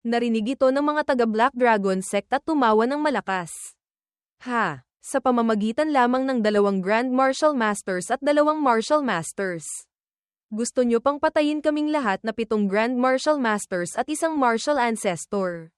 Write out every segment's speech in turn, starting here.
Narinig ito ng mga taga-Black Dragon Sect at tumawa ng malakas. Ha! Sa pamamagitan lamang ng 2 Grand Martial Masters at 2 Martial Masters. Gusto nyo pang patayin kaming lahat na 7 Grand Martial Masters at 1 Martial Ancestor.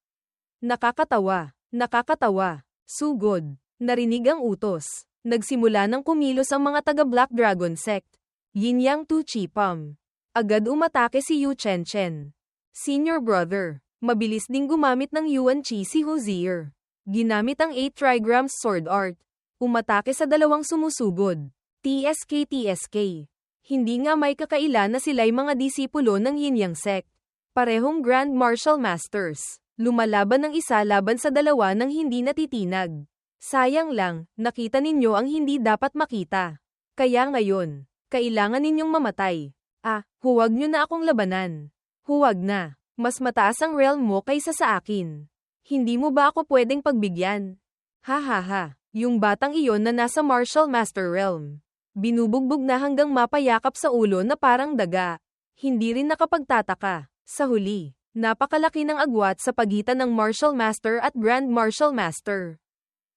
Nakakatawa, nakakatawa, sugod. Narinig ang utos. Nagsimula ng kumilos ang mga taga-Black Dragon Sect. Yin Yang Tu Chi Pam. Agad umatake si Yu Chen Chen. Senior brother. Mabilis ding gumamit ng Yuan Chi si Hozier. Ginamit ang 8 trigrams sword art. Umatake sa 2 sumusugod. TSK. Hindi nga may kakaila na sila'y mga disipulo ng Yin Yang Sect. Parehong Grand Martial Masters. Lumalaban ng isa laban sa 2 nang hindi natitinag. Sayang lang, nakita ninyo ang hindi dapat makita. Kaya ngayon, kailangan ninyong mamatay. Huwag nyo na akong labanan. Huwag na. Mas mataas ang realm mo kaysa sa akin. Hindi mo ba ako pwedeng pagbigyan? Ha. Yung batang iyon na nasa Martial Master Realm. Binubugbog na hanggang mapayakap sa ulo na parang daga. Hindi rin nakapagtataka. Sa huli, napakalaki ng agwat sa pagitan ng Martial Master at Grand Martial Master.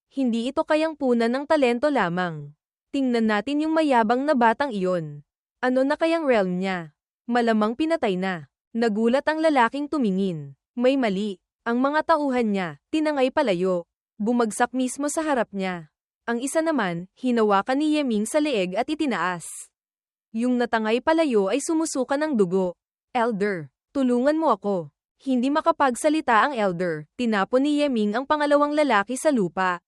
Hindi ito kayang punan ng talento lamang. Tingnan natin yung mayabang na batang iyon. Ano na kayang realm niya? Malamang pinatay na. Nagulat ang lalaking tumingin. May mali. Ang mga tauhan niya, tinangay palayo. Bumagsak mismo sa harap niya. Ang isa naman, hinawakan ni Yeming sa leeg at itinaas. Yung natangay palayo ay sumusuka ng dugo. Elder, tulungan mo ako. Hindi makapagsalita ang elder. Tinapon ni Yeming ang pangalawang lalaki sa lupa.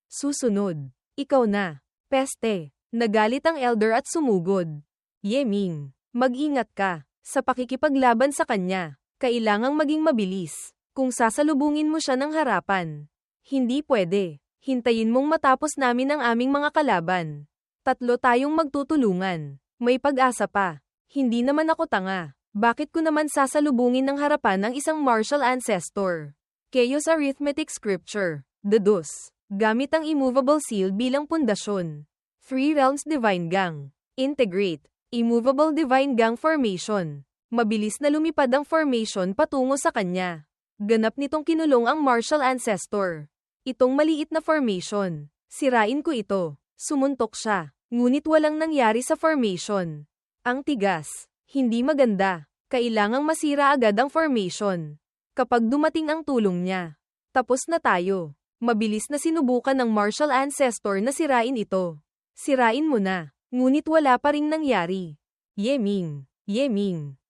Susunod. Ikaw na. Peste. Nagalit ang elder at sumugod. Yeming, mag-ingat ka. Sa pakikipaglaban sa kanya, kailangang maging mabilis. Kung sasalubungin mo siya ng harapan. Hindi pwede. Hintayin mong matapos namin ang aming mga kalaban. 3 tayong magtutulungan. May pag-asa pa. Hindi naman ako tanga. Bakit ko naman sasalubungin ng harapan ng isang martial ancestor? Chaos Arithmetic Scripture. Deduce. Gamit ang immovable seal bilang pundasyon. 3 Realms Divine Gang. Integrate. Immovable Divine Gang Formation. Mabilis na lumipad ang formation patungo sa kanya. Ganap nitong kinulong ang Martial Ancestor. Itong maliit na formation. Sirain ko ito. Sumuntok siya. Ngunit walang nangyari sa formation. Ang tigas. Hindi maganda. Kailangang masira agad ang formation. Kapag dumating ang tulong niya. Tapos na tayo. Mabilis na sinubukan ng Martial Ancestor na sirain ito. Sirain mo na. Ngunit wala pa ring nangyari. Yeming.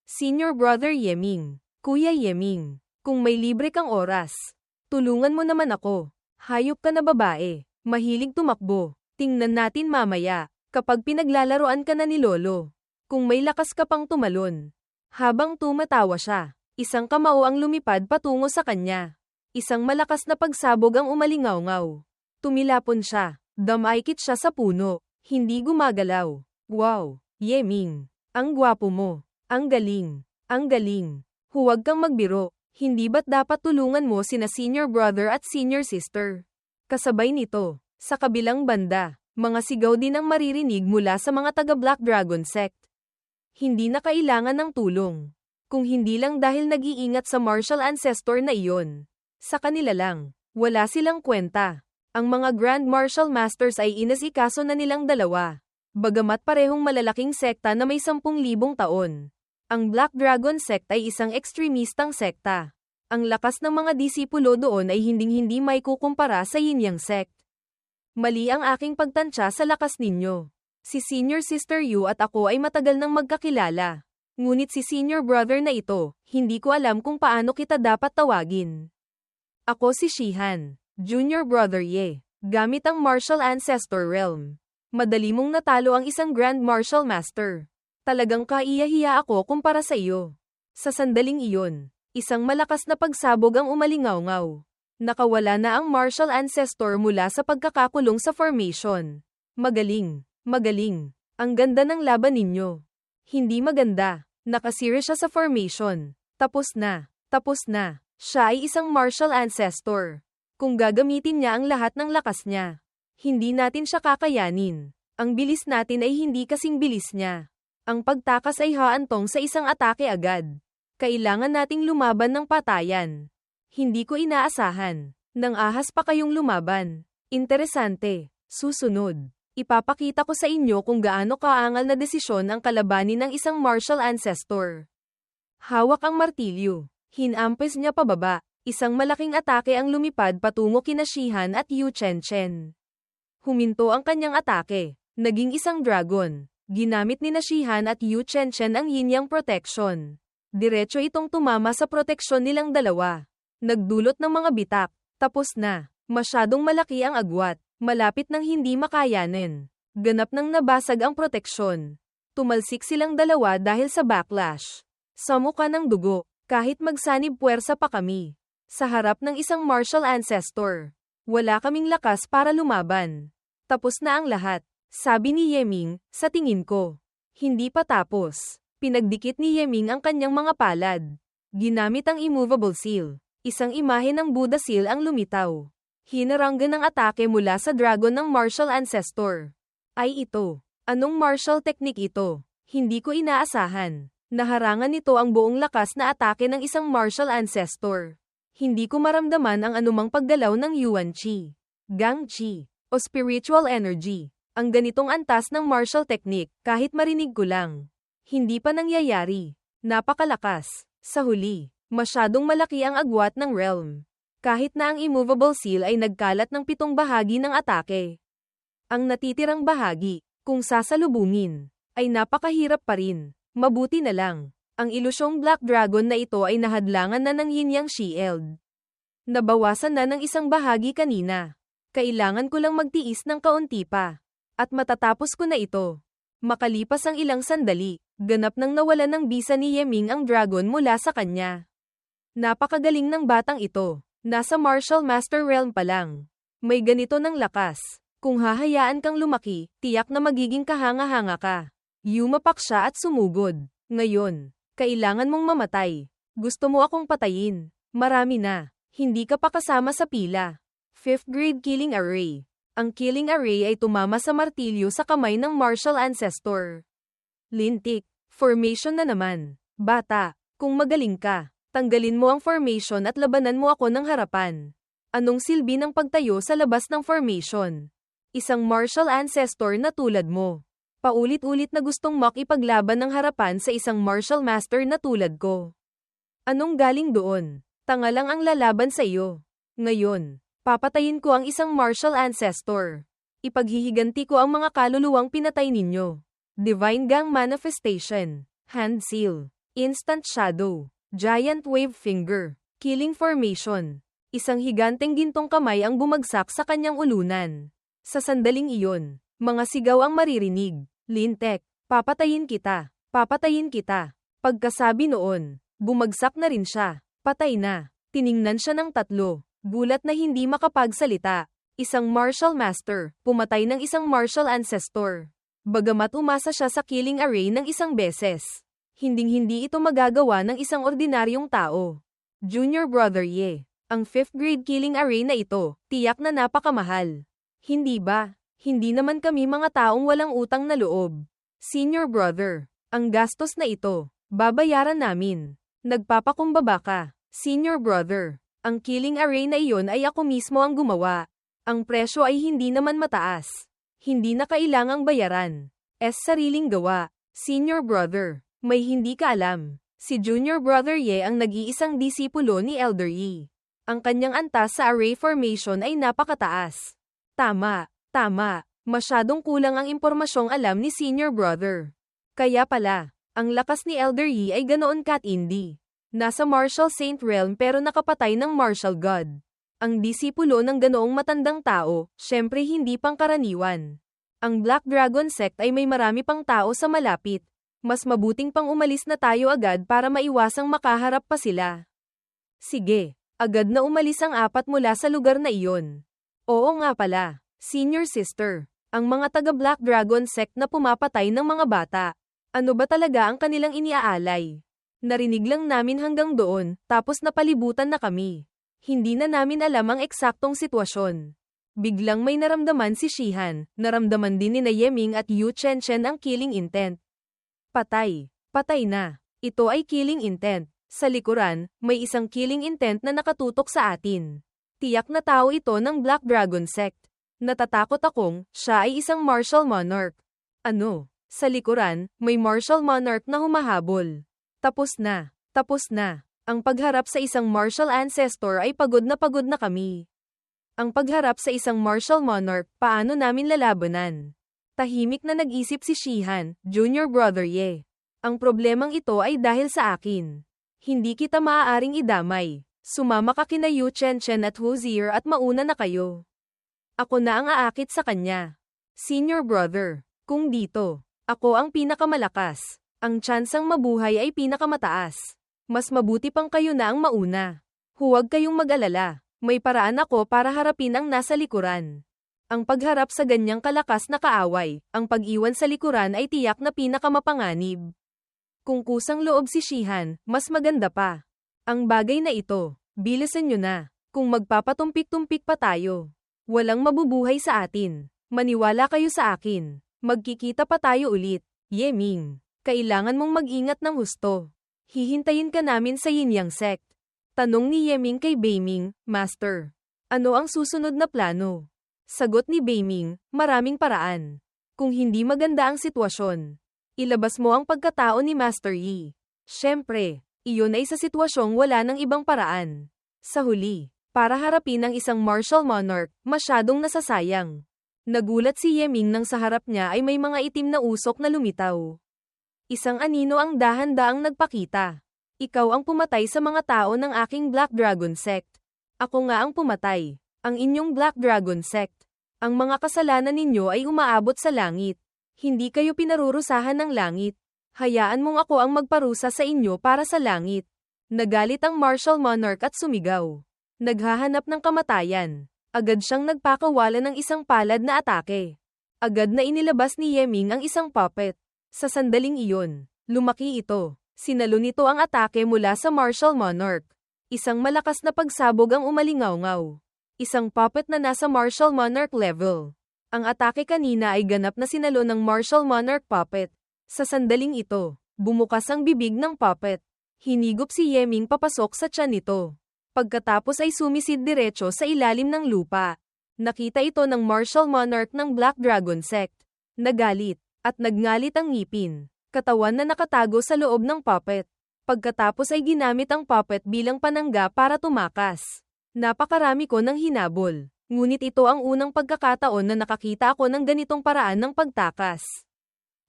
Senior brother Yeming. Kuya Yeming. Kung may libre kang oras, tulungan mo naman ako. Hayop ka na babae. Mahilig tumakbo. Tingnan natin mamaya, kapag pinaglalaroan ka na ni Lolo. Kung may lakas ka pang tumalon. Habang tumatawa siya, isang kamao ang lumipad patungo sa kanya. Isang malakas na pagsabog ang umalingaw-ngaw. Tumilapon siya. Damaykit siya sa puno. Hindi gumagalaw. Wow, Yeming. Ang gwapo mo. Ang galing. Huwag kang magbiro. Hindi ba't dapat tulungan mo sina senior brother at senior sister? Kasabay nito, sa kabilang banda, mga sigaw din ang maririnig mula sa mga taga-Black Dragon Sect. Hindi na kailangan ng tulong. Kung hindi lang dahil nag-iingat sa Martial Ancestor na iyon. Sa kanila lang, wala silang kwenta. Ang mga Grand Martial Masters ay inasikaso na nilang 2. Bagamat parehong malalaking sekta na may 10,000 taon. Ang Black Dragon Sect ay isang ekstremistang sekta. Ang lakas ng mga disipulo doon ay hinding-hindi may kukumpara sa Yin Yang Sect. Mali ang aking pagtansya sa lakas ninyo. Si Senior Sister Yu at ako ay matagal nang magkakilala. Ngunit si Senior Brother na ito, hindi ko alam kung paano kita dapat tawagin. Ako si Shihan, Junior Brother Ye, gamit ang Martial Ancestor Realm. Madali mong natalo ang isang Grand Martial Master. Talagang kaiyahiya ako kumpara sa iyo. Sa sandaling iyon, isang malakas na pagsabog ang umalingaw-ngaw. Nakawala na ang Martial Ancestor mula sa pagkakakulong sa formation. Magaling. Ang ganda ng laban ninyo. Hindi maganda. Nakasira siya sa formation. Tapos na. Siya ay isang Martial Ancestor. Kung gagamitin niya ang lahat ng lakas niya, hindi natin siya kakayanin. Ang bilis natin ay hindi kasing bilis niya. Ang pagtakas ay haantong sa isang atake agad. Kailangan nating lumaban ng patayan. Hindi ko inaasahan. Nang ahas pa kayong lumaban. Interesante. Susunod. Ipapakita ko sa inyo kung gaano kaangal na desisyon ang kalabanin ng isang martial ancestor. Hawak ang martilyo. Hinampes niya pababa. Isang malaking atake ang lumipad patungo kina Shihan at Yu Chen. Huminto ang kanyang atake. Naging isang dragon. Ginamit ni Shihan at Yu Chen ang yin-yang protection. Diretso itong tumama sa proteksyon nilang dalawa. Nagdulot ng mga bitak. Tapos na. Masyadong malaki ang agwat. Malapit nang hindi makayanin. Ganap nang nabasag ang proteksyon. Tumalsik silang dalawa dahil sa backlash. Sa mukha ng dugo, kahit magsanib puwersa pa kami. Sa harap ng isang martial ancestor. Wala kaming lakas para lumaban. Tapos na ang lahat. Sabi ni Yeming, sa tingin ko. Hindi pa tapos. Pinagdikit ni Yeming ang kanyang mga palad. Ginamit ang immovable seal. Isang imahe ng Buddha seal ang lumitaw. Hinaranggan ng atake mula sa dragon ng martial ancestor. Ay ito. Anong martial technique ito? Hindi ko inaasahan. Naharangan nito ang buong lakas na atake ng isang martial ancestor. Hindi ko maramdaman ang anumang paggalaw ng Yuan Qi, Gang Qi, o spiritual energy. Ang ganitong antas ng martial technique, kahit marinig ko lang. Hindi pa nangyayari. Napakalakas. Sa huli, masyadong malaki ang agwat ng realm. Kahit na ang immovable seal ay nagkalat ng 7 bahagi ng atake. Ang natitirang bahagi, kung sasalubungin, ay napakahirap pa rin. Mabuti na lang. Ang ilusyong Black Dragon na ito ay nahadlangan na ng yin-yang shield. Nabawasan na ng isang bahagi kanina. Kailangan ko lang magtiis ng kaunti pa. At matatapos ko na ito. Makalipas ang ilang sandali, ganap nang nawalan ng bisa ni Yeming ang dragon mula sa kanya. Napakagaling ng batang ito. Nasa martial master realm pa lang. May ganito ng lakas. Kung hahayaan kang lumaki, tiyak na magiging kahanga-hanga ka. Yumapak siya at sumugod. Ngayon, kailangan mong mamatay. Gusto mo akong patayin. Marami na. Hindi ka pa kasama sa pila. 5th grade killing array. Ang killing array ay tumama sa martilyo sa kamay ng martial ancestor. Lintik. Formation na naman. Bata, kung magaling ka, tanggalin mo ang formation at labanan mo ako ng harapan. Anong silbi ng pagtayo sa labas ng formation? Isang martial ancestor na tulad mo. Paulit-ulit na gustong makipaglaban ng harapan sa isang martial master na tulad ko. Anong galing doon? Tanga lang ang lalaban sa iyo. Ngayon, papatayin ko ang isang martial ancestor. Ipaghihiganti ko ang mga kaluluwang pinatay ninyo. Divine Gang Manifestation. Hand Seal. Instant Shadow. Giant Wave Finger. Killing Formation. Isang higanteng gintong kamay ang bumagsak sa kanyang ulunan. Sa sandaling iyon, mga sigaw ang maririnig. Lintek, papatayin kita. Papatayin kita. Pagkasabi noon, bumagsak na rin siya. Patay na. Tiningnan siya ng 3. Gulat na hindi makapagsalita. Isang martial master, pumatay ng isang martial ancestor. Bagamat umasa siya sa killing array ng isang beses. Hinding-hindi ito magagawa ng isang ordinaryong tao. Junior Brother Ye, ang 5th grade killing array na ito, tiyak na napakamahal. Hindi ba? Hindi naman kami mga taong walang utang na loob. Senior Brother, ang gastos na ito, babayaran namin. Nagpapakumbaba ka. Senior Brother, ang killing array na iyon ay ako mismo ang gumawa. Ang presyo ay hindi naman mataas. Hindi na kailangang bayaran. Sariling gawa. Senior Brother, may hindi ka alam. Si Junior Brother Ye ang nag-iisang disipulo ni Elder Yi. Ang kanyang antas sa array formation ay napakataas. Tama. Masyadong kulang ang impormasyong alam ni Senior Brother. Kaya pala, ang lakas ni Elder Yi ay ganoon katindi. Nasa martial saint realm pero nakapatay ng martial god. Ang disipulo ng ganoong matandang tao, syempre hindi pangkaraniwan. Ang Black Dragon Sect ay may marami pang tao sa malapit. Mas mabuting pang umalis na tayo agad para maiwasang makaharap pa sila. Sige, agad na umalis ang 4 mula sa lugar na iyon. Oo nga pala, Senior Sister, ang mga taga Black Dragon Sect na pumapatay ng mga bata. Ano ba talaga ang kanilang iniaalay? Narinig lang namin hanggang doon, tapos napalibutan na kami. Hindi na namin alam ang eksaktong sitwasyon. Biglang may naramdaman si Shihan, naramdaman din ni Yeming at Yu Chen ang killing intent. Patay na. Ito ay killing intent. Sa likuran, may isang killing intent na nakatutok sa atin. Tiyak na tao ito ng Black Dragon Sect. Natatakot akong, siya ay isang martial monarch. Ano? Sa likuran, may martial monarch na humahabol. Tapos na. Tapos na. Ang pagharap sa isang martial ancestor ay pagod na kami. Ang pagharap sa isang martial monarch, paano namin lalabanan? Tahimik na nag-isip si Shihan, junior brother Ye. Ang problemang ito ay dahil sa akin. Hindi kita maaaring idamay. Sumama ka kina Yu Chen at Hu Zier at mauna na kayo. Ako na ang aakit sa kanya. Senior brother, kung dito, ako ang pinakamalakas. Ang tsansang mabuhay ay pinakamataas. Mas mabuti pang kayo na ang mauna. Huwag kayong mag-alala. May paraan ako para harapin ang nasa likuran. Ang pagharap sa ganyang kalakas na kaaway, ang pag-iwan sa likuran ay tiyak na pinakamapanganib. Kung kusang loob si Shihan, mas maganda pa. Ang bagay na ito, bilisan nyo na. Kung magpapatumpik-tumpik pa tayo, walang mabubuhay sa atin. Maniwala kayo sa akin. Magkikita pa tayo ulit. Ye Ming, kailangan mong mag-ingat ng husto. Hihintayin ka namin sa Yin-Yang Sect. Tanong ni Ye Ming kay Bei Ming, Master. Ano ang susunod na plano? Sagot ni Bei Ming, maraming paraan. Kung hindi maganda ang sitwasyon, ilabas mo ang pagkatao ni Master Yi. Siyempre, iyon ay sa sitwasyong wala ng ibang paraan. Sa huli, para harapin ang isang martial monarch, masyadong nasasayang. Nagulat si Ye Ming nang sa harap niya ay may mga itim na usok na lumitaw. Isang anino ang dahan-daang nagpakita. Ikaw ang pumatay sa mga tao ng aking Black Dragon Sect. Ako nga ang pumatay. Ang inyong Black Dragon Sect. Ang mga kasalanan ninyo ay umaabot sa langit. Hindi kayo pinarurusahan ng langit. Hayaan mong ako ang magparusa sa inyo para sa langit. Nagalit ang martial monarch at sumigaw. Naghahanap ng kamatayan. Agad siyang nagpakawala ng isang palad na atake. Agad na inilabas ni Ye Ming ang isang puppet. Sa sandaling iyon, lumaki ito. Sinalo nito ang atake mula sa martial monarch. Isang malakas na pagsabog ang umalingaw-ngaw. Isang puppet na nasa martial monarch level. Ang atake kanina ay ganap na sinalo ng martial monarch puppet. Sa sandaling ito, bumukas ang bibig ng puppet. Hinigop si Ye Ming papasok sa tiyan nito. Pagkatapos ay sumisid diretso sa ilalim ng lupa. Nakita ito ng martial monarch ng Black Dragon Sect. Nagalit, at nagngalit ang ngipin. Katawan na nakatago sa loob ng puppet. Pagkatapos ay ginamit ang puppet bilang panangga para tumakas. Napakarami ko ng hinabol. Ngunit ito ang unang pagkakataon na nakakita ako ng ganitong paraan ng pagtakas.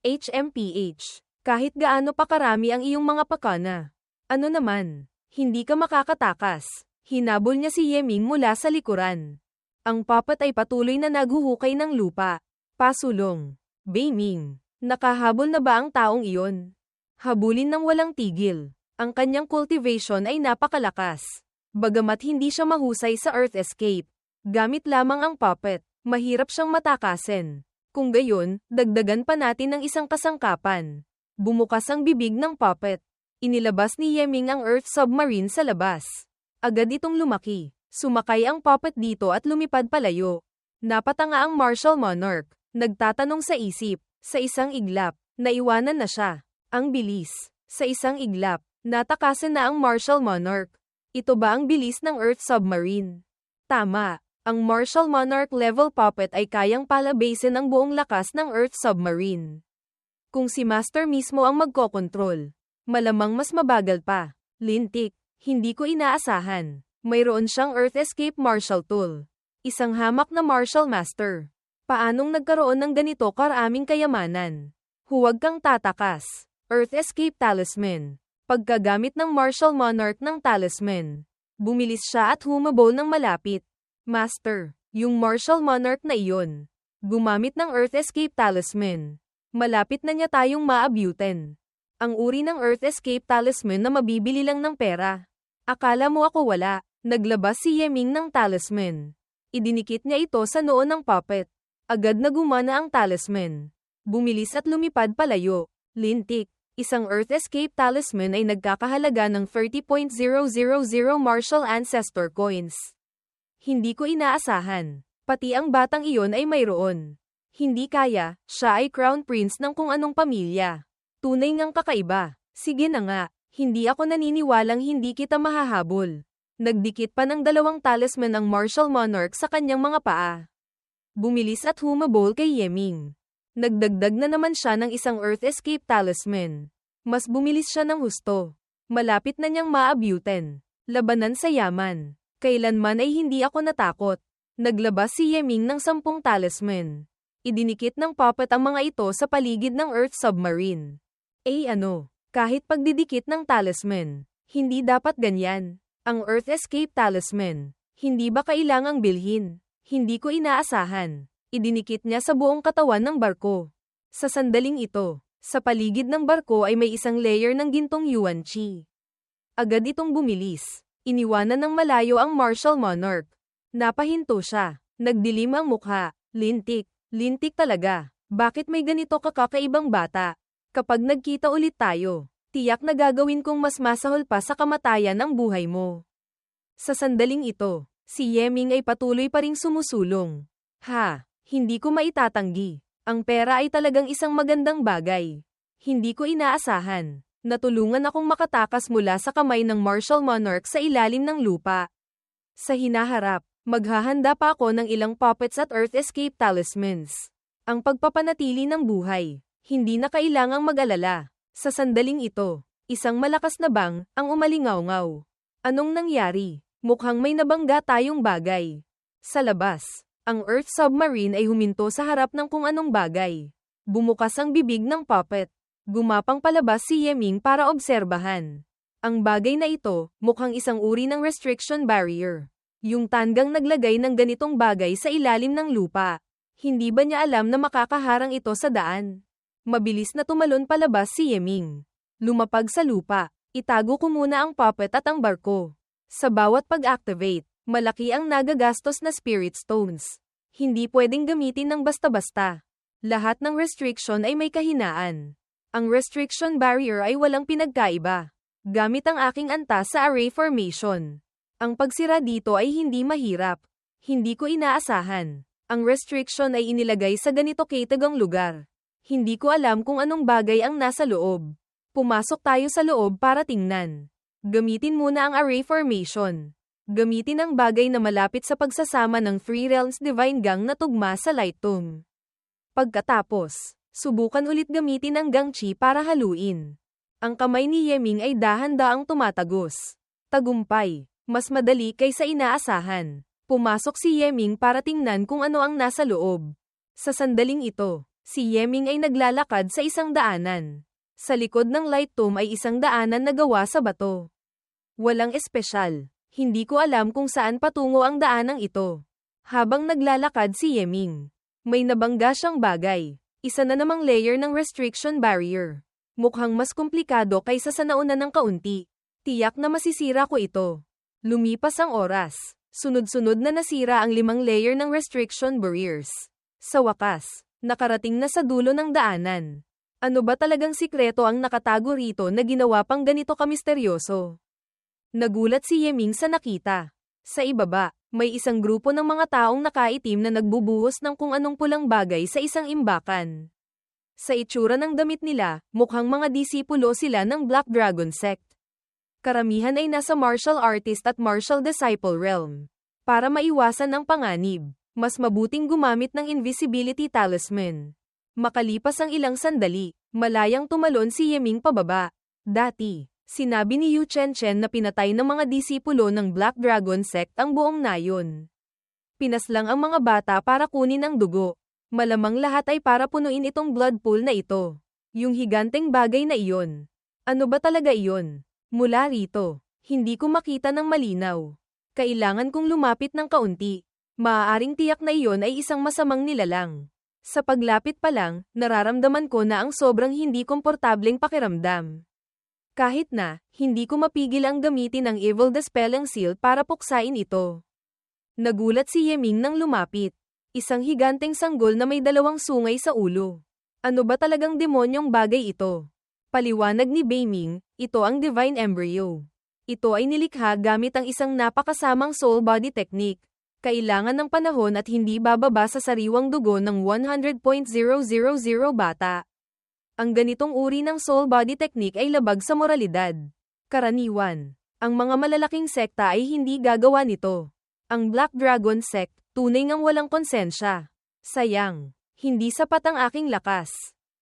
HMPH. Kahit gaano pa karami ang iyong mga pakana. Ano naman? Hindi ka makakatakas. Hinabol niya si Ye Ming mula sa likuran. Ang puppet ay patuloy na naghuhukay ng lupa. Pasulong. Bei Ming. Nakahabol na ba ang taong iyon? Habulin ng walang tigil. Ang kanyang cultivation ay napakalakas. Bagamat hindi siya mahusay sa Earth Escape, gamit lamang ang puppet, mahirap siyang matakasin. Kung gayon, dagdagan pa natin ng isang kasangkapan. Bumukas ang bibig ng puppet. Inilabas ni Ye Ming ang Earth Submarine sa labas. Agad itong lumaki. Sumakay ang puppet dito at lumipad palayo. Napatanga ang martial monarch. Nagtatanong sa isip. Sa isang iglap, naiwanan na siya. Ang bilis. Sa isang iglap, natakasan na ang martial monarch. Ito ba ang bilis ng Earth Submarine? Tama. Ang martial monarch level puppet ay kayang palabasin ang buong lakas ng Earth Submarine. Kung si Master mismo ang magkokontrol, malamang mas mabagal pa. Lintik, hindi ko inaasahan. Mayroon siyang Earth Escape Martial Tool. Isang hamak na Martial Master. Paanong nagkaroon ng ganito karaming kayamanan? Huwag kang tatakas. Earth Escape Talisman. Pagkagamit ng martial monarch ng talisman, bumilis siya at humabol ng malapit. Master, yung martial monarch na iyon. Gumamit ng Earth Escape Talisman. Malapit na niya tayong maabutin. Ang uri ng Earth Escape Talisman na mabibili lang ng pera. Akala mo ako wala. Naglabas si Ye Ming ng talisman. Idinikit niya ito sa noo ng puppet. Agad na gumana ang talisman. Bumilis at lumipad palayo. Lintik. Isang Earth Escape Talisman ay nagkakahalaga ng 30.000 Martial Ancestor Coins. Hindi ko inaasahan. Pati ang batang iyon ay mayroon. Hindi kaya, siya ay Crown Prince ng kung anong pamilya. Tunay ngang kakaiba. Sige na nga, Hindi ako naniniwalang hindi kita mahahabol. Nagdikit pa ng dalawang talisman ang Martial Monarch sa kanyang mga paa. Bumilis at humabol kay Yeming. Nagdagdag na naman siya ng isang Earth Escape Talisman. Mas bumilis siya ng husto. Malapit na niyang maabyutin. Labanan sa yaman. Kailanman ay hindi ako natakot. Naglabas si Yeming ng 10 talisman. Idinikit ng puppet ang mga ito sa paligid ng Earth Submarine. Kahit pagdidikit ng talisman, hindi dapat ganyan. Ang Earth Escape Talisman, hindi ba kailangang bilhin? Hindi ko inaasahan. Idinikit niya sa buong katawan ng barko. Sa sandaling ito, sa paligid ng barko ay may isang layer ng gintong yuan chi. Agad itong bumilis. Iniwanan ng malayo ang Martial Monarch. Napahinto siya. Nagdilim ang mukha. Lintik. Lintik talaga. Bakit may ganito kakaibang bata? Kapag nagkita ulit tayo, tiyak na gagawin kong mas masahol pa sa kamatayan ang buhay mo. Sa sandaling ito, si Yeming ay patuloy pa ring sumusulong. Hindi ko maitatanggi. Ang pera ay talagang isang magandang bagay. Hindi ko inaasahan. Natulungan akong makatakas mula sa kamay ng Martial Monarch sa ilalim ng lupa. Sa hinaharap, maghahanda pa ako ng ilang puppets at Earth Escape Talismans. Ang pagpapanatili ng buhay. Hindi na kailangang mag-alala. Sa sandaling ito, isang malakas na bang ang umalingaw-ngaw. Anong nangyari? Mukhang may nabangga tayong bagay. Sa labas, ang Earth Submarine ay huminto sa harap ng kung anong bagay. Bumukas ang bibig ng puppet. Gumapang palabas si Yeming para obserbahan. Ang bagay na ito, mukhang isang uri ng restriction barrier. Yung tanggang naglagay ng ganitong bagay sa ilalim ng lupa. Hindi ba niya alam na makakaharang ito sa daan? Mabilis na tumalon palabas si Yeming. Lumapag sa lupa. Itago ko muna ang puppet at ang barko. Sa bawat pag-activate, malaki ang nagagastos na spirit stones. Hindi pwedeng gamitin ng basta-basta. Lahat ng restriction ay may kahinaan. Ang restriction barrier ay walang pinagkaiba. Gamit ang aking antas sa array formation. Ang pagsira dito ay hindi mahirap. Hindi ko inaasahan. Ang restriction ay inilagay sa ganito katagang lugar. Hindi ko alam kung anong bagay ang nasa loob. Pumasok tayo sa loob para tingnan. Gamitin muna ang array formation. Gamitin ang bagay na malapit sa pagsasama ng Three Realms Divine Gang na tugma sa Light Tomb. Pagkatapos, subukan ulit gamitin ang Gang Chi para haluin. Ang kamay ni Yeming ay dahan-daang tumatagos. Tagumpay. Mas madali kaysa inaasahan. Pumasok si Yeming para tingnan kung ano ang nasa loob. Sa sandaling ito, si Yeming ay naglalakad sa isang daanan. Sa likod ng Light Tomb ay isang daanan na gawa sa bato. Walang espesyal. Hindi ko alam kung saan patungo ang daanang ito. Habang naglalakad si Yeming, may nabangga siyang bagay. Isa na namang layer ng restriction barrier. Mukhang mas komplikado kaysa sa nauna ng kaunti. Tiyak na masisira ko ito. Lumipas ang oras. Sunod-sunod na nasira ang 5 layer ng restriction barriers. Sa wakas, nakarating na sa dulo ng daanan. Ano ba talagang sikreto ang nakatago rito na ginawa pang ganito kamisteryoso? Nagulat si Yeming sa nakita. Sa ibaba, may isang grupo ng mga taong nakaitim na nagbubuhos ng kung anong pulang bagay sa isang imbakan. Sa itsura ng damit nila, mukhang mga disipulo sila ng Black Dragon Sect. Karamihan ay nasa martial artist at martial disciple realm. Para maiwasan ang panganib, mas mabuting gumamit ng invisibility talisman. Makalipas ang ilang sandali, malayang tumalon si Yeming pababa. Dati, sinabi ni Yu Chen na pinatay ng mga disipulo ng Black Dragon Sect ang buong nayon. Pinaslang ang mga bata para kunin ang dugo. Malamang lahat ay para punuin itong blood pool na ito. Yung higanteng bagay na iyon. Ano ba talaga iyon? Mula rito, hindi ko makita ng malinaw. Kailangan kong lumapit ng kaunti. Maaaring tiyak na iyon ay isang masamang nilalang. Sa paglapit pa lang, nararamdaman ko na ang sobrang hindi komportableng pakiramdam. Kahit na, hindi ko mapigil ang gamitin ang Evil Dispelling Seal para puksain ito. Nagulat si Yeming nang lumapit. Isang higanteng sanggol na may 2 sungay sa ulo. Ano ba talagang demonyong bagay ito? Paliwanag ni Beiming, ito ang Divine Embryo. Ito ay nilikha gamit ang isang napakasamang soul body technique. Kailangan ng panahon at hindi bababa sa sariwang dugo ng 100.000 bata. Ang ganitong uri ng soul body technique ay labag sa moralidad. Karaniwan, ang mga malalaking sekta ay hindi gagawa nito. Ang Black Dragon Sect, tunay ngang walang konsensya. Sayang, hindi sapat ang aking lakas.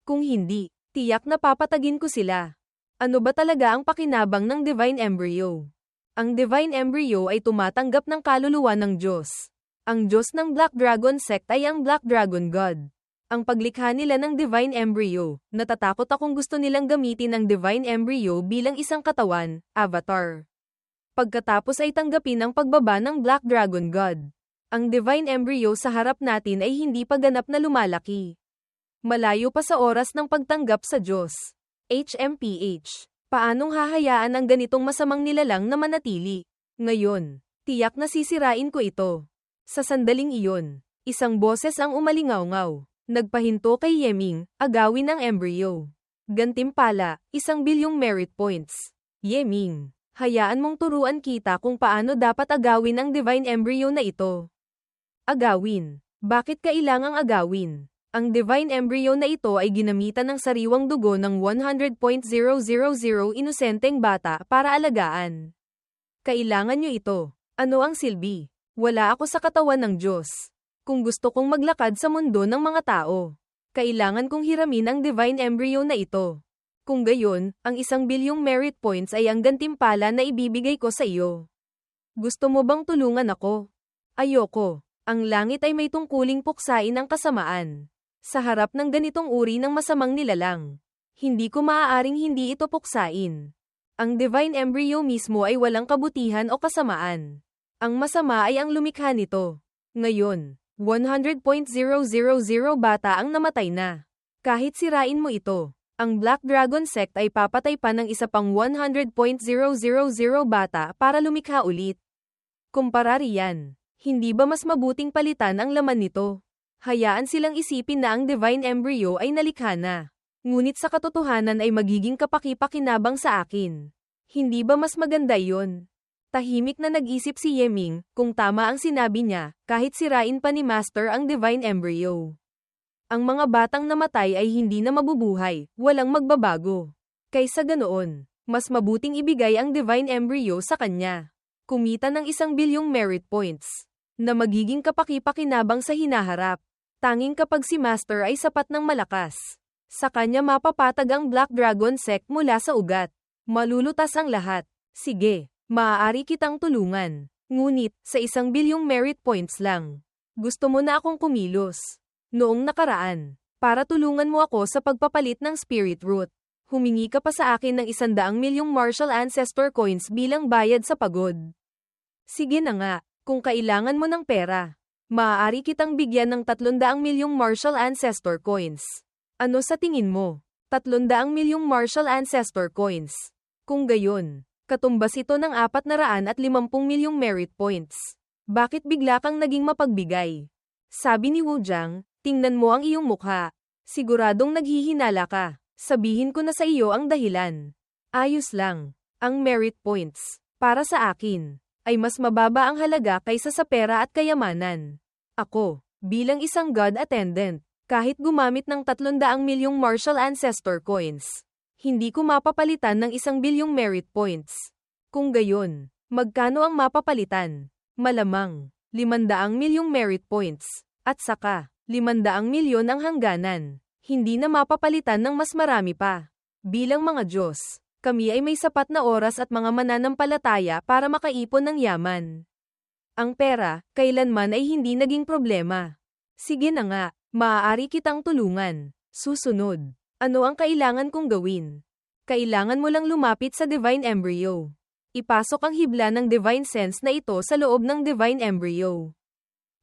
Kung hindi, tiyak na papatagin ko sila. Ano ba talaga ang pakinabang ng Divine Embryo? Ang Divine Embryo ay tumatanggap ng kaluluwa ng Diyos. Ang Diyos ng Black Dragon Sect ay ang Black Dragon God. Ang paglikha nila ng Divine Embryo, natatakot akong gusto nilang gamitin ang Divine Embryo bilang isang katawan, avatar. Pagkatapos ay tanggapin ang pagbaba ng Black Dragon God. Ang Divine Embryo sa harap natin ay hindi pa ganap na lumalaki. Malayo pa sa oras ng pagtanggap sa Diyos. HMPH. Paanong hahayaan ang ganitong masamang nilalang na manatili? Ngayon, tiyak na sisirain ko ito. Sa sandaling iyon, isang boses ang umalingaw-ngaw. Nagpahinto kay Yeming, agawin ang embryo. Gantimpala, 1 bilyong merit points. Yeming, hayaan mong turuan kita kung paano dapat agawin ang Divine Embryo na ito. Agawin. Bakit kailangang agawin? Ang Divine Embryo na ito ay ginamitan ng sariwang dugo ng 100.000 inosenteng bata para alagaan. Kailangan nyo ito. Ano ang silbi? Wala ako sa katawan ng Diyos. Kung gusto kong maglakad sa mundo ng mga tao, kailangan kong hiramin ang Divine Embryo na ito. Kung gayon, ang 1 bilyong merit points ay ang gantimpala na ibibigay ko sa iyo. Gusto mo bang tulungan ako? Ayoko. Ang langit ay may tungkuling puksain ang kasamaan. Sa harap ng ganitong uri ng masamang nilalang, hindi ko maaaring hindi ito puksain. Ang Divine Embryo mismo ay walang kabutihan o kasamaan. Ang masama ay ang lumikha nito. Ngayon, 100.000 bata ang namatay na. Kahit sirain mo ito, ang Black Dragon Sect ay papatay pa ng isa pang 100.000 bata para lumikha ulit. Kumpara riyan, hindi ba mas mabuting palitan ang laman nito? Hayaan silang isipin na ang Divine Embryo ay nalikha na. Ngunit sa katotohanan ay magiging kapaki-pakinabang sa akin. Hindi ba mas maganda iyon? Tahimik na nag-isip si Yeming, kung tama ang sinabi niya, kahit sirain pa ni Master ang Divine Embryo. Ang mga batang namatay ay hindi na mabubuhay, walang magbabago. Kaysa ganoon, mas mabuting ibigay ang Divine Embryo sa kanya. Kumita ng 1 bilyong merit points, na magiging kapaki-pakinabang sa hinaharap. Tanging kapag si Master ay sapat ng malakas, sa kanya mapapatag ang Black Dragon Sect mula sa ugat. Malulutas ang lahat. Sige. Maaari kitang tulungan. Ngunit, sa 1 bilyong merit points lang. Gusto mo na akong kumilos. Noong nakaraan, para tulungan mo ako sa pagpapalit ng Spirit Root, humingi ka pa sa akin ng 100 milyong Martial Ancestor Coins bilang bayad sa pagod. Sige na nga, kung kailangan mo ng pera, maaari kitang bigyan ng 300 milyong Martial Ancestor Coins. Ano sa tingin mo? 300 milyong Martial Ancestor Coins. Kung gayon, katumbas ito ng 450 milyong merit points. Bakit bigla kang naging mapagbigay? Sabi ni Wu Jiang, tingnan mo ang iyong mukha. Siguradong naghihinala ka. Sabihin ko na sa iyo ang dahilan. Ayos lang. Ang merit points, para sa akin, ay mas mababa ang halaga kaysa sa pera at kayamanan. Ako, bilang isang God Attendant, kahit gumamit ng 300 milyong Martial Ancestor Coins, hindi ko mapapalitan ng 1 bilyong merit points. Kung gayon, magkano ang mapapalitan? Malamang, 500 milyong merit points, at saka, 500 milyon ang hangganan. Hindi na mapapalitan ng mas marami pa. Bilang mga Diyos, kami ay may sapat na oras at mga mananampalataya para makaipon ng yaman. Ang pera, kailanman ay hindi naging problema. Sige na nga, maaari kitang tulungan. Susunod. Ano ang kailangan kong gawin? Kailangan mo lang lumapit sa Divine Embryo. Ipasok ang hibla ng Divine Sense na ito sa loob ng Divine Embryo.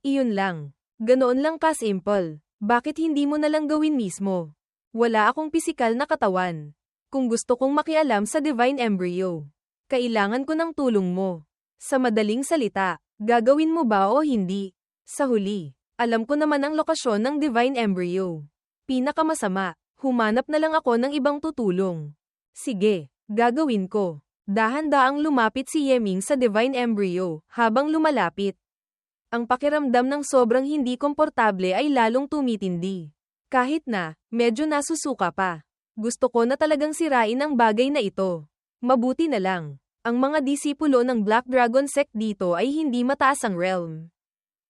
Iyon lang. Ganoon lang ka-simple. Bakit hindi mo na lang gawin mismo? Wala akong pisikal na katawan. Kung gusto kong makialam sa Divine Embryo, kailangan ko ng tulong mo. Sa madaling salita, gagawin mo ba o hindi? Sa huli, alam ko naman ang lokasyon ng Divine Embryo. Pinakamasama. Humanap na lang ako ng ibang tutulong. Sige, gagawin ko. Dahan-daang lumapit si Yeming sa Divine Embryo, habang lumalapit. Ang pakiramdam ng sobrang hindi komportable ay lalong tumitindi. Kahit na, medyo nasusuka pa. Gusto ko na talagang sirain ang bagay na ito. Mabuti na lang. Ang mga disipulo ng Black Dragon Sect dito ay hindi mataas ang realm.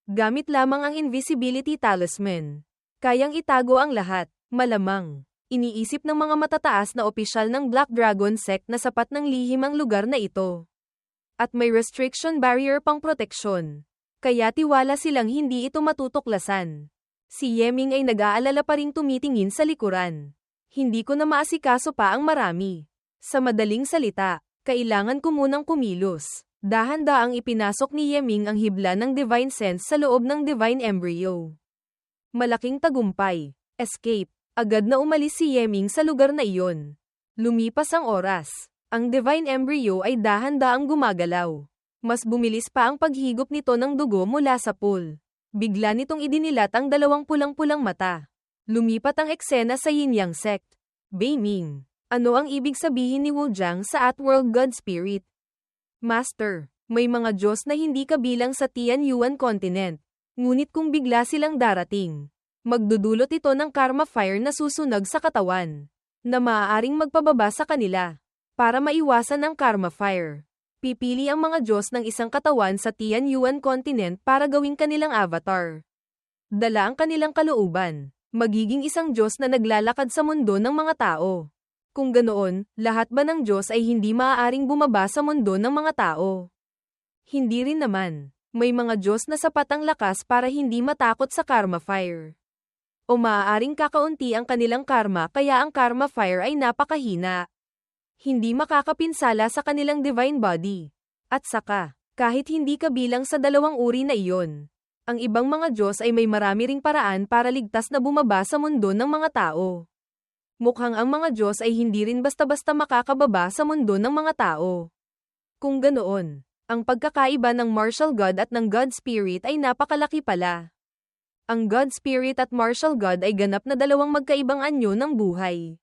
Gamit lamang ang Invisibility Talisman. Kayang itago ang lahat, malamang. Iniisip ng mga matataas na opisyal ng Black Dragon Sect na sapat ng lihim ang lugar na ito. At may restriction barrier pang proteksyon. Kaya tiwala silang hindi ito matutuklasan. Si Yeming ay nag-aalala pa ring tumitingin sa likuran. Hindi ko na maasikaso pa ang marami. Sa madaling salita, kailangan ko munang kumilos. Dahan-daang ipinasok ni Yeming ang hibla ng Divine Sense sa loob ng Divine Embryo. Malaking tagumpay. Escape. Agad na umalis si Yeming sa lugar na iyon. Lumipas ang oras. Ang Divine Embryo ay dahan-daang gumagalaw. Mas bumilis pa ang paghigop nito ng dugo mula sa pool. Bigla nitong idinilat ang dalawang pulang-pulang mata. Lumipat ang eksena sa Yin-Yang Sect. Beiming. Ano ang ibig sabihin ni Wu Jiang sa Outworld God Spirit? Master, may mga Diyos na hindi kabilang sa Tianyuan Continent. Ngunit kung bigla silang darating, magdudulot ito ng karma fire na susunog sa katawan, na maaaring magpababa sa kanila. Para maiwasan ang karma fire, pipili ang mga Diyos ng isang katawan sa Tianyuan Continent para gawing kanilang avatar. Dala ang kanilang kalooban, magiging isang Diyos na naglalakad sa mundo ng mga tao. Kung ganoon, lahat ba ng Diyos ay hindi maaaring bumaba sa mundo ng mga tao? Hindi rin naman. May mga Diyos na sapat ang lakas para hindi matakot sa karma fire. O maaaring kakaunti ang kanilang karma kaya ang karma fire ay napakahina. Hindi makakapinsala sa kanilang divine body. At saka, kahit hindi kabilang sa dalawang uri na iyon, ang ibang mga Diyos ay may marami ring paraan para ligtas na bumaba sa mundo ng mga tao. Mukhang ang mga Diyos ay hindi rin basta-basta makakababa sa mundo ng mga tao. Kung ganoon, ang pagkakaiba ng Martial God at ng God Spirit ay napakalaki pala. Ang God Spirit at Martial God ay ganap na dalawang magkaibang anyo ng buhay.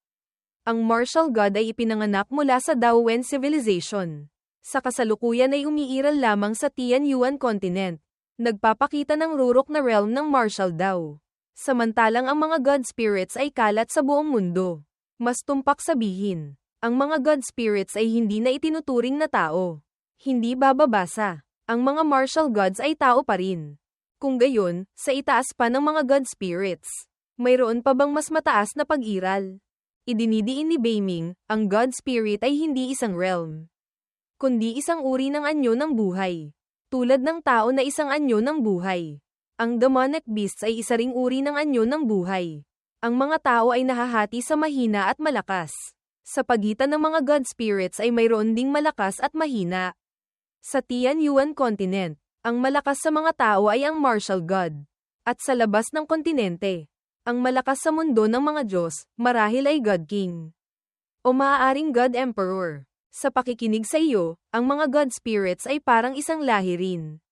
Ang Martial God ay ipinanganak mula sa Daowen Civilization. Sa kasalukuyan ay umiiral lamang sa Tianyuan Continent. Nagpapakita ng rurok na realm ng Martial Dao. Samantalang ang mga God Spirits ay kalat sa buong mundo. Mas tumpak sabihin, ang mga God Spirits ay hindi na itinuturing na tao. Hindi bababasa. Ang mga Martial Gods ay tao pa rin. Kung gayon, sa itaas pa ng mga God Spirits, mayroon pa bang mas mataas na pag-iral? Idinidiin ni Beiming, ang God Spirit ay hindi isang realm, kundi isang uri ng anyo ng buhay. Tulad ng tao na isang anyo ng buhay. Ang demonic beasts ay isa ring uri ng anyo ng buhay. Ang mga tao ay nahahati sa mahina at malakas. Sa pagitan ng mga God Spirits ay mayroon ding malakas at mahina. Sa Tianyuan Continent, ang malakas sa mga tao ay ang Martial God. At sa labas ng kontinente, ang malakas sa mundo ng mga Diyos, marahil ay God King. O maaaring God Emperor. Sa pakikinig sa iyo, ang mga God Spirits ay parang isang lahi rin.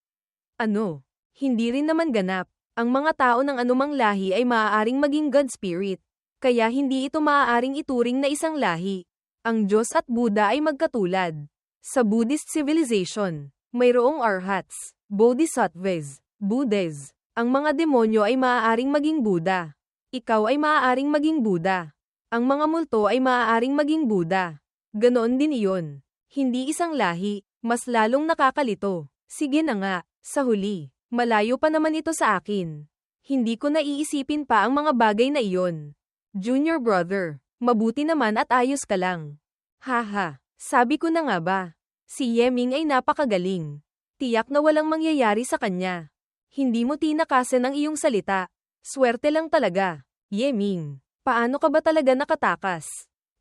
Ano? Hindi rin naman ganap. Ang mga tao ng anumang lahi ay maaaring maging God Spirit. Kaya hindi ito maaaring ituring na isang lahi. Ang Diyos at Buddha ay magkatulad. Sa Buddhist civilization, mayroong arhats, bodhisattvas, Buddhas. Ang mga demonyo ay maaaring maging Buddha. Ikaw ay maaaring maging Buddha. Ang mga multo ay maaaring maging Buddha. Ganoon din iyon. Hindi isang lahi, mas lalong nakakalito. Sige na nga, sa huli. Malayo pa naman ito sa akin. Hindi ko naiisipin pa ang mga bagay na iyon. Junior brother, mabuti naman at ayos ka lang. Haha, sabi ko na nga ba. Si Yeming ay napakagaling. Tiyak na walang mangyayari sa kanya. Hindi mo tinakasan ang iyong salita. Swerte lang talaga. Yeming, paano ka ba talaga nakatakas?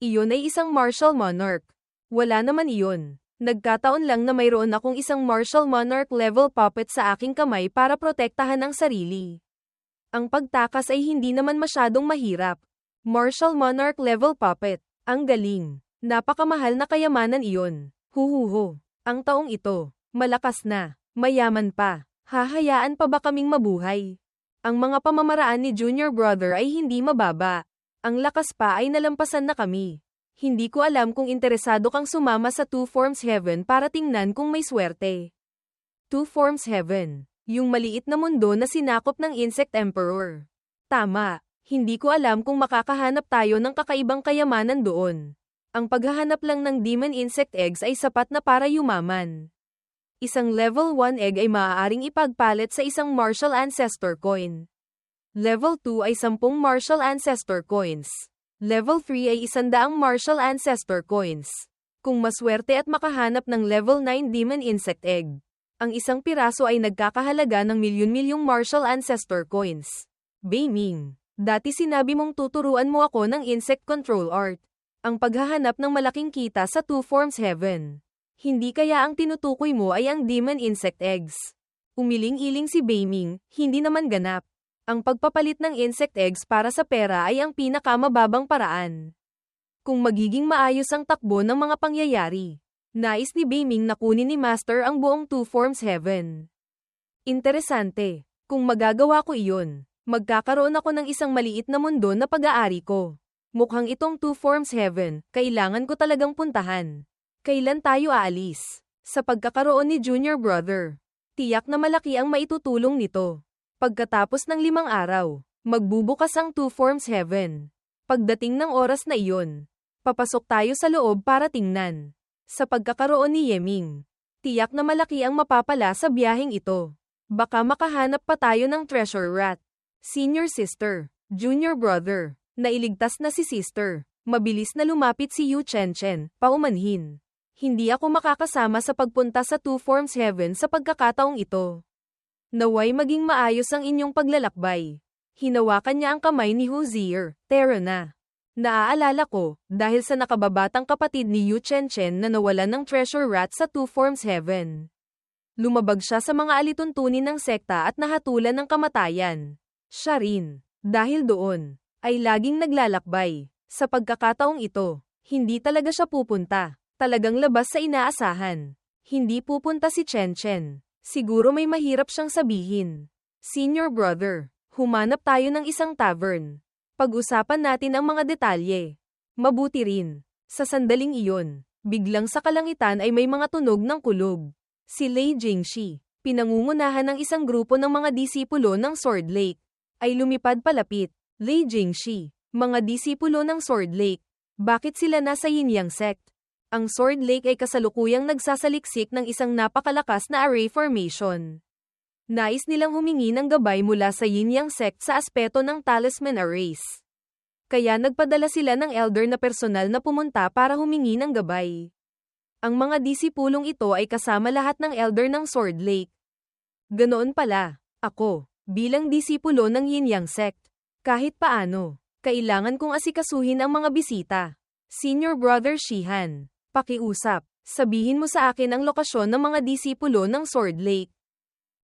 Iyon ay isang martial monarch. Wala naman iyon. Nagkataon lang na mayroon akong isang martial monarch level puppet sa aking kamay para protektahan ang sarili. Ang pagtakas ay hindi naman masyadong mahirap. Martial monarch level puppet. Ang galing. Napakamahal na kayamanan iyon. Huhuho. Ang taong ito, malakas na, mayaman pa. Hahayaan pa ba kaming mabuhay? Ang mga pamamaraan ni Junior Brother ay hindi mababa. Ang lakas pa ay nalampasan na kami. Hindi ko alam kung interesado kang sumama sa Two Forms Heaven para tingnan kung may swerte. Two Forms Heaven. Yung maliit na mundo na sinakop ng Insect Emperor. Tama. Hindi ko alam kung makakahanap tayo ng kakaibang kayamanan doon. Ang paghahanap lang ng demon insect eggs ay sapat na para yumaman. Isang level 1 egg ay maaaring ipagpalit sa isang martial ancestor coin. Level 2 ay 10 martial ancestor coins. Level 3 ay 100 martial ancestor coins. Kung maswerte at makahanap ng level 9 demon insect egg, ang isang piraso ay nagkakahalaga ng milyon-milyong martial ancestor coins. Beiming, dati sinabi mong tuturuan mo ako ng insect control art. Ang paghahanap ng malaking kita sa Two Forms Heaven. Hindi kaya ang tinutukoy mo ay ang demon insect eggs? Umiling-iling si Beiming, hindi naman ganap. Ang pagpapalit ng insect eggs para sa pera ay ang pinakamababang paraan. Kung magiging maayos ang takbo ng mga pangyayari, nais ni Beiming na kunin ni Master ang buong Two Forms Heaven. Interesante. Kung magagawa ko iyon, magkakaroon ako ng isang maliit na mundo na pag-aari ko. Mukhang itong Two Forms Heaven, kailangan ko talagang puntahan. Kailan tayo aalis? Sa pagkakaroon ni Junior Brother, tiyak na malaki ang maitutulong nito. Pagkatapos ng 5 araw, magbubukas ang Two Forms Heaven. Pagdating ng oras na iyon, papasok tayo sa loob para tingnan. Sa pagkakaroon ni Yeming, tiyak na malaki ang mapapala sa biyaheng ito. Baka makahanap pa tayo ng treasure rat. Senior Sister, Junior Brother. Nailigtas na si Sister. Mabilis na lumapit si Yu Chen, paumanhin. Hindi ako makakasama sa pagpunta sa Two Forms Heaven sa pagkakataong ito. Naway maging maayos ang inyong paglalakbay. Hinawakan niya ang kamay ni Hozier, Terra na. Naaalala ko, dahil sa nakababatang kapatid ni Yu Chen na nawalan ng treasure rat sa Two Forms Heaven. Lumabag siya sa mga alituntunin ng sekta at nahatulan ng kamatayan. Siya rin. Dahil doon, ay laging naglalakbay. Sa pagkakataong ito, hindi talaga siya pupunta. Talagang labas sa inaasahan. Hindi pupunta si Chen. Siguro may mahirap siyang sabihin. Senior Brother, humanap tayo ng isang tavern. Pag-usapan natin ang mga detalye. Mabuti rin. Sa sandaling iyon, biglang sa kalangitan ay may mga tunog ng kulog. Si Lei Jingxi, pinangungunahan ng isang grupo ng mga disipulo ng Sword Lake, ay lumipad palapit. Lei Jingxi, mga disipulo ng Sword Lake. Bakit sila nasa Yin-Yang sect? Ang Sword Lake ay kasalukuyang nagsasaliksik ng isang napakalakas na array formation. Nais nilang humingi ng gabay mula sa Yin-Yang sect sa aspeto ng talisman arrays. Kaya nagpadala sila ng elder na personal na pumunta para humingi ng gabay. Ang mga disipulong ito ay kasama lahat ng elder ng Sword Lake. Ganoon pala, ako, bilang disipulo ng Yin-Yang sect. Kahit paano, kailangan kong asikasuhin ang mga bisita. Senior Brother Shihan, pakiusap, sabihin mo sa akin ang lokasyon ng mga disipulo ng Sword Lake.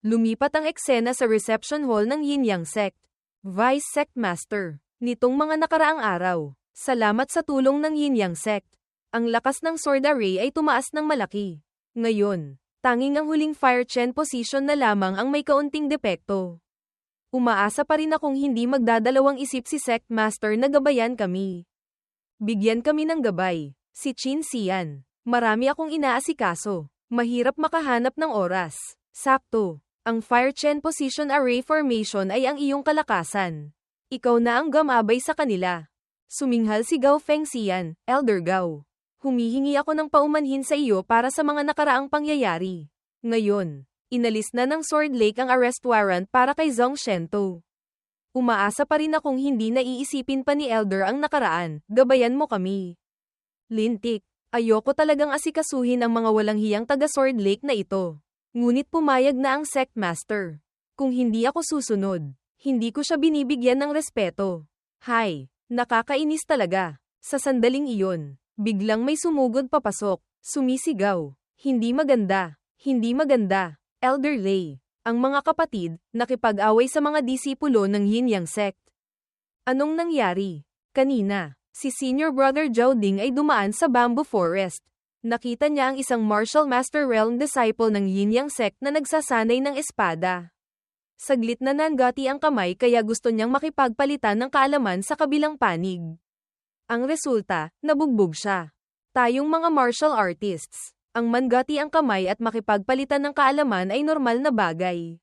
Lumipat ang eksena sa reception hall ng Yin-Yang sect. Vice Sect Master, nitong mga nakaraang araw, salamat sa tulong ng Yin-Yang sect. Ang lakas ng sword array ay tumaas ng malaki. Ngayon, tanging ang huling fire chain position na lamang ang may kaunting depekto. Umaasa pa rin akong hindi magdadalawang isip si Sect Master na gabayan kami. Bigyan kami ng gabay. Si Qin Xian. Marami akong inaasikaso. Mahirap makahanap ng oras. Sakto. Ang fire chain position array formation ay ang iyong kalakasan. Ikaw na ang gumabay sa kanila. Suminghal si Gao Feng Xian, Elder Gao. Humihingi ako ng paumanhin sa iyo para sa mga nakaraang pangyayari. Ngayon, inalis na ng Sword Lake ang arrest warrant para kay Zhong Shento. Umaasa pa rin akong hindi naiisipin pa ni Elder ang nakaraan, gabayan mo kami. Lintik, ayoko talagang asikasuhin ang mga walang hiyang taga Sword Lake na ito. Ngunit pumayag na ang Sect Master. Kung hindi ako susunod, hindi ko siya binibigyan ng respeto. Hay, nakakainis talaga. Sa sandaling iyon, biglang may sumugod papasok, sumisigaw. Hindi maganda, hindi maganda. Elder Lei, ang mga kapatid, nakipag-away sa mga disipulo ng Yin-Yang sect. Anong nangyari? Kanina, si Senior Brother Zhao Ding ay dumaan sa Bamboo Forest. Nakita niya ang isang Martial Master Realm Disciple ng Yin-Yang sect na nagsasanay ng espada. Saglit na nanggati ang kamay kaya gusto niyang makipagpalitan ng kaalaman sa kabilang panig. Ang resulta, nabugbog siya. Tayong mga martial artists, ang manggati ang kamay at makipagpalitan ng kaalaman ay normal na bagay.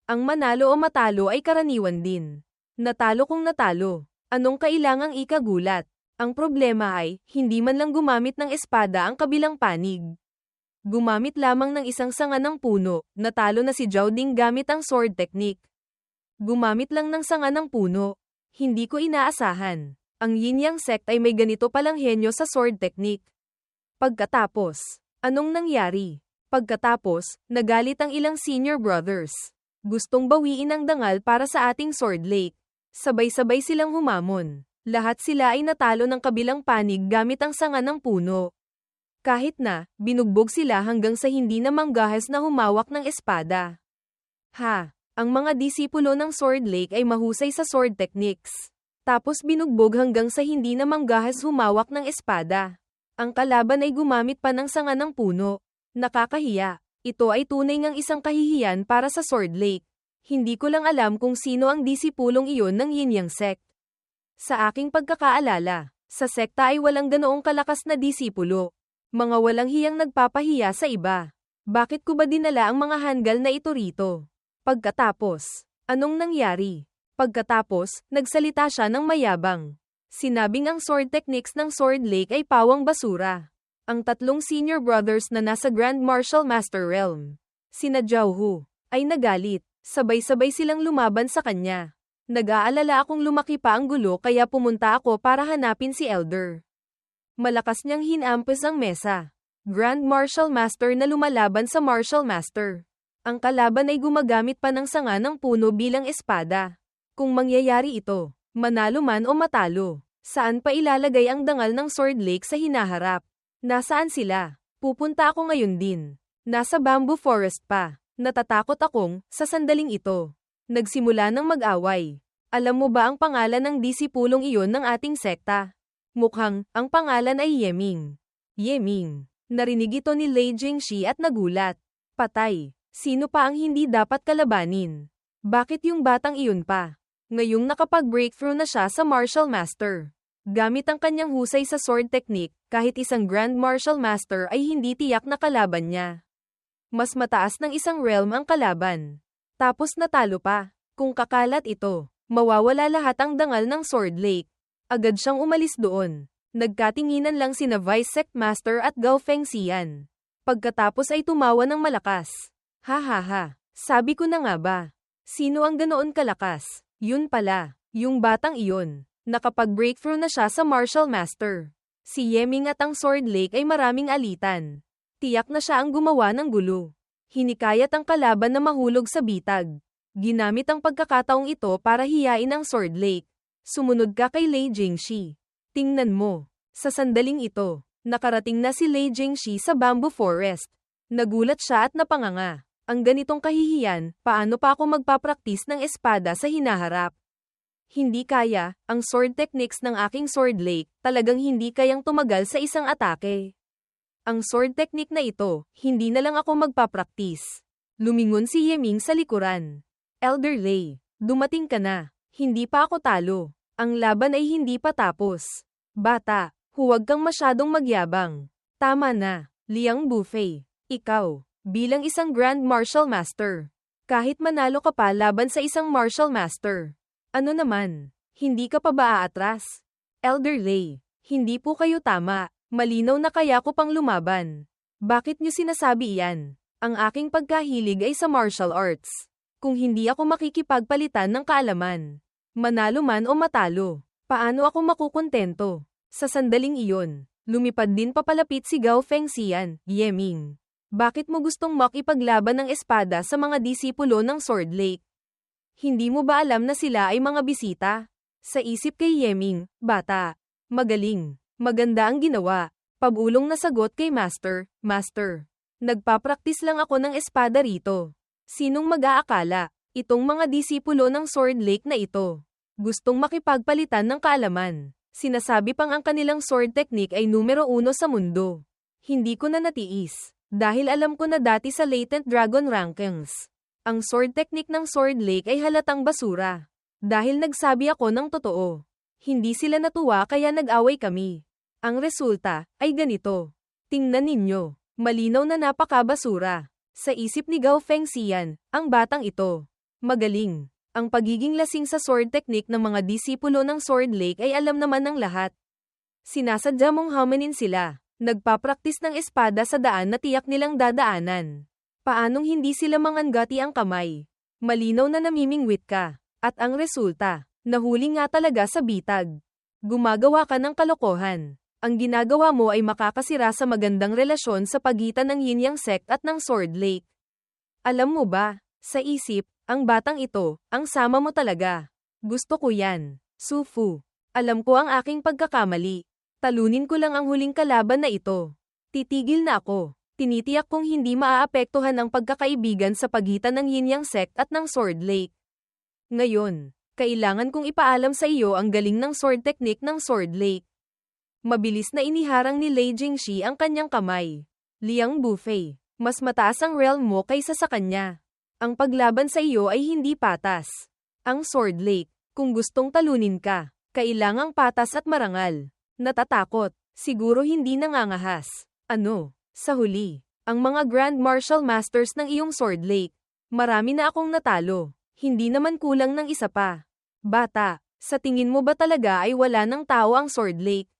Ang manalo o matalo ay karaniwan din. Natalo kung natalo. Anong kailangang ikagulat? Ang problema ay, hindi man lang gumamit ng espada ang kabilang panig. Gumamit lamang ng isang sanga ng puno, natalo na si Zhao Ding gamit ang sword technique. Gumamit lang ng sanga ng puno. Hindi ko inaasahan. Ang Yin Yang sect ay may ganito palang henyo sa sword technique. Pagkatapos, anong nangyari? Pagkatapos, nagalit ang ilang senior brothers. Gustong bawiin ang dangal para sa ating sword lake. Sabay-sabay silang humamon. Lahat sila ay natalo ng kabilang panig gamit ang sanga ng puno. Kahit na, binugbog sila hanggang sa hindi na manggahas na humawak ng espada. Ang mga disipulo ng Sword Lake ay mahusay sa sword techniques. Tapos binugbog hanggang sa hindi na manggahas humawak ng espada. Ang kalaban ay gumamit pa ng sanga ng puno. Nakakahiya. Ito ay tunay ngang isang kahihiyan para sa Sword Lake. Hindi ko lang alam kung sino ang disipulong iyon ng Yin Yang sect. Sa aking pagkakaalala, sa sekta ay walang ganoong kalakas na disipulo. Mga walang hiyang nagpapahiya sa iba. Bakit ko ba dinala ang mga hanggal na ito rito? Pagkatapos, anong nangyari? Pagkatapos, nagsalita siya ng mayabang. Sinabing ang sword techniques ng Sword Lake ay pawang basura. Ang tatlong senior brothers na nasa Grand Martial Master Realm, sina Zhao Hu, ay nagalit. Sabay-sabay silang lumaban sa kanya. Nag-aalala akong lumaki pa ang gulo kaya pumunta ako para hanapin si Elder. Malakas niyang hinampas ang mesa. Grand Martial Master na lumalaban sa Martial Master. Ang kalaban ay gumagamit pa ng sanga ng puno bilang espada. Kung mangyayari ito, manalo man o matalo, saan pa ilalagay ang dangal ng Sword Lake sa hinaharap? Nasaan sila? Pupunta ako ngayon din. Nasa Bamboo Forest pa. Natatakot akong, sa sandaling ito, nagsimula ng mag-away. Alam mo ba ang pangalan ng disipulong iyon ng ating sekta? Mukhang, ang pangalan ay Yeming. Yeming. Narinig ito ni Lei Jingxi at nagulat. Patay. Sino pa ang hindi dapat kalabanin? Bakit yung batang iyon pa? Ngayong nakapag-breakthrough na siya sa Martial Master. Gamit ang kanyang husay sa sword technique, kahit isang Grand Martial Master ay hindi tiyak na kalaban niya. Mas mataas ng isang realm ang kalaban. Tapos natalo pa. Kung kakalat ito, mawawala lahat ang dangal ng Sword Lake. Agad siyang umalis doon. Nagkatinginan lang sina Vice Sect Master at Gao Fengxian. Pagkatapos ay tumawa ng malakas. Sabi ko na nga ba? Sino ang ganoon kalakas? Yun pala, yung batang iyon. Nakapag-breakthrough na siya sa Martial Master. Si Yeming at ang Sword Lake ay maraming alitan. Tiyak na siya ang gumawa ng gulo. Hinikayat ang kalaban na mahulog sa bitag. Ginamit ang pagkakataong ito para hiyain ang Sword Lake. Sumunod ka kay Lei Jingxi. Tingnan mo. Sa sandaling ito, nakarating na si Lei Jingxi sa Bamboo Forest. Nagulat siya at napanganga. Ang ganitong kahihiyan, paano pa ako magpapraktis ng espada sa hinaharap? Hindi kaya, ang sword techniques ng aking Sword Lake, talagang hindi kayang tumagal sa isang atake. Ang sword technique na ito, hindi na lang ako magpapraktis. Lumingon si Yeming sa likuran. Elder Lei, dumating ka na. Hindi pa ako talo. Ang laban ay hindi pa tapos. Bata, huwag kang masyadong magyabang. Tama na, Liang Bufei. Ikaw, bilang isang Grand Martial Master. Kahit manalo ka pa laban sa isang Martial Master. Ano naman? Hindi ka pa ba aatras? Elder Lei, hindi po kayo tama. Malinaw na kaya ko pang lumaban. Bakit niyo sinasabi iyan? Ang aking pagkahilig ay sa martial arts. Kung hindi ako makikipagpalitan ng kaalaman, manalo man o matalo, paano ako makukontento? Sa sandaling iyon, lumipad din papalapit si Gao Fengxian, Yeming. Bakit mo gustong makipaglaban ng espada sa mga disipulo ng Sword Lake? Hindi mo ba alam na sila ay mga bisita? Sa isip kay Yeming, bata. Magaling. Maganda ang ginawa. Pabulong na sagot kay Master. Nagpapraktis lang ako ng espada rito. Sinong mag-aakala? Itong mga disipulo ng Sword Lake na ito. Gustong makipagpalitan ng kaalaman. Sinasabi pang ang kanilang sword technique ay numero 1 sa mundo. Hindi ko na natiis. Dahil alam ko na dati sa Latent Dragon Rankings. Ang sword technique ng Sword Lake ay halatang basura. Dahil nagsabi ako ng totoo. Hindi sila natuwa kaya nag-away kami. Ang resulta ay ganito. Tingnan ninyo. Malinaw na napakabasura. Sa isip ni Gao Fengxian, ang batang ito. Magaling. Ang pagiging lasing sa sword technique ng mga disipulo ng Sword Lake ay alam naman ng lahat. Sinasadya mong hominin sila. Nagpapraktis ng espada sa daan na tiyak nilang dadaanan. Paanong hindi sila manganggati ang kamay? Malinaw na namimingwit ka. At ang resulta, nahuli nga talaga sa bitag. Gumagawa ka ng kalokohan. Ang ginagawa mo ay makakasira sa magandang relasyon sa pagitan ng Yin Yang Sect at ng Sword Lake. Alam mo ba, sa isip, ang batang ito, ang sama mo talaga. Gusto ko yan. Su Fu. Alam ko ang aking pagkakamali. Talunin ko lang ang huling kalaban na ito. Titigil na ako. Tinitiyak kong hindi maaapektuhan ang pagkakaibigan sa pagitan ng Yin Yang Sect at ng Sword Lake. Ngayon, kailangan kong ipaalam sa iyo ang galing ng sword technique ng Sword Lake. Mabilis na iniharang ni Lei Jingxi ang kanyang kamay. Liang Bufei, mas mataas ang realm mo kaysa sa kanya. Ang paglaban sa iyo ay hindi patas. Ang Sword Lake, kung gustong talunin ka, kailangang patas at marangal. Natatakot, siguro hindi nangangahas. Ano, sa huli, ang mga Grand Martial Masters ng iyong Sword Lake. Marami na akong natalo, hindi naman kulang ng isa pa. Bata, sa tingin mo ba talaga ay wala ng tao ang Sword Lake?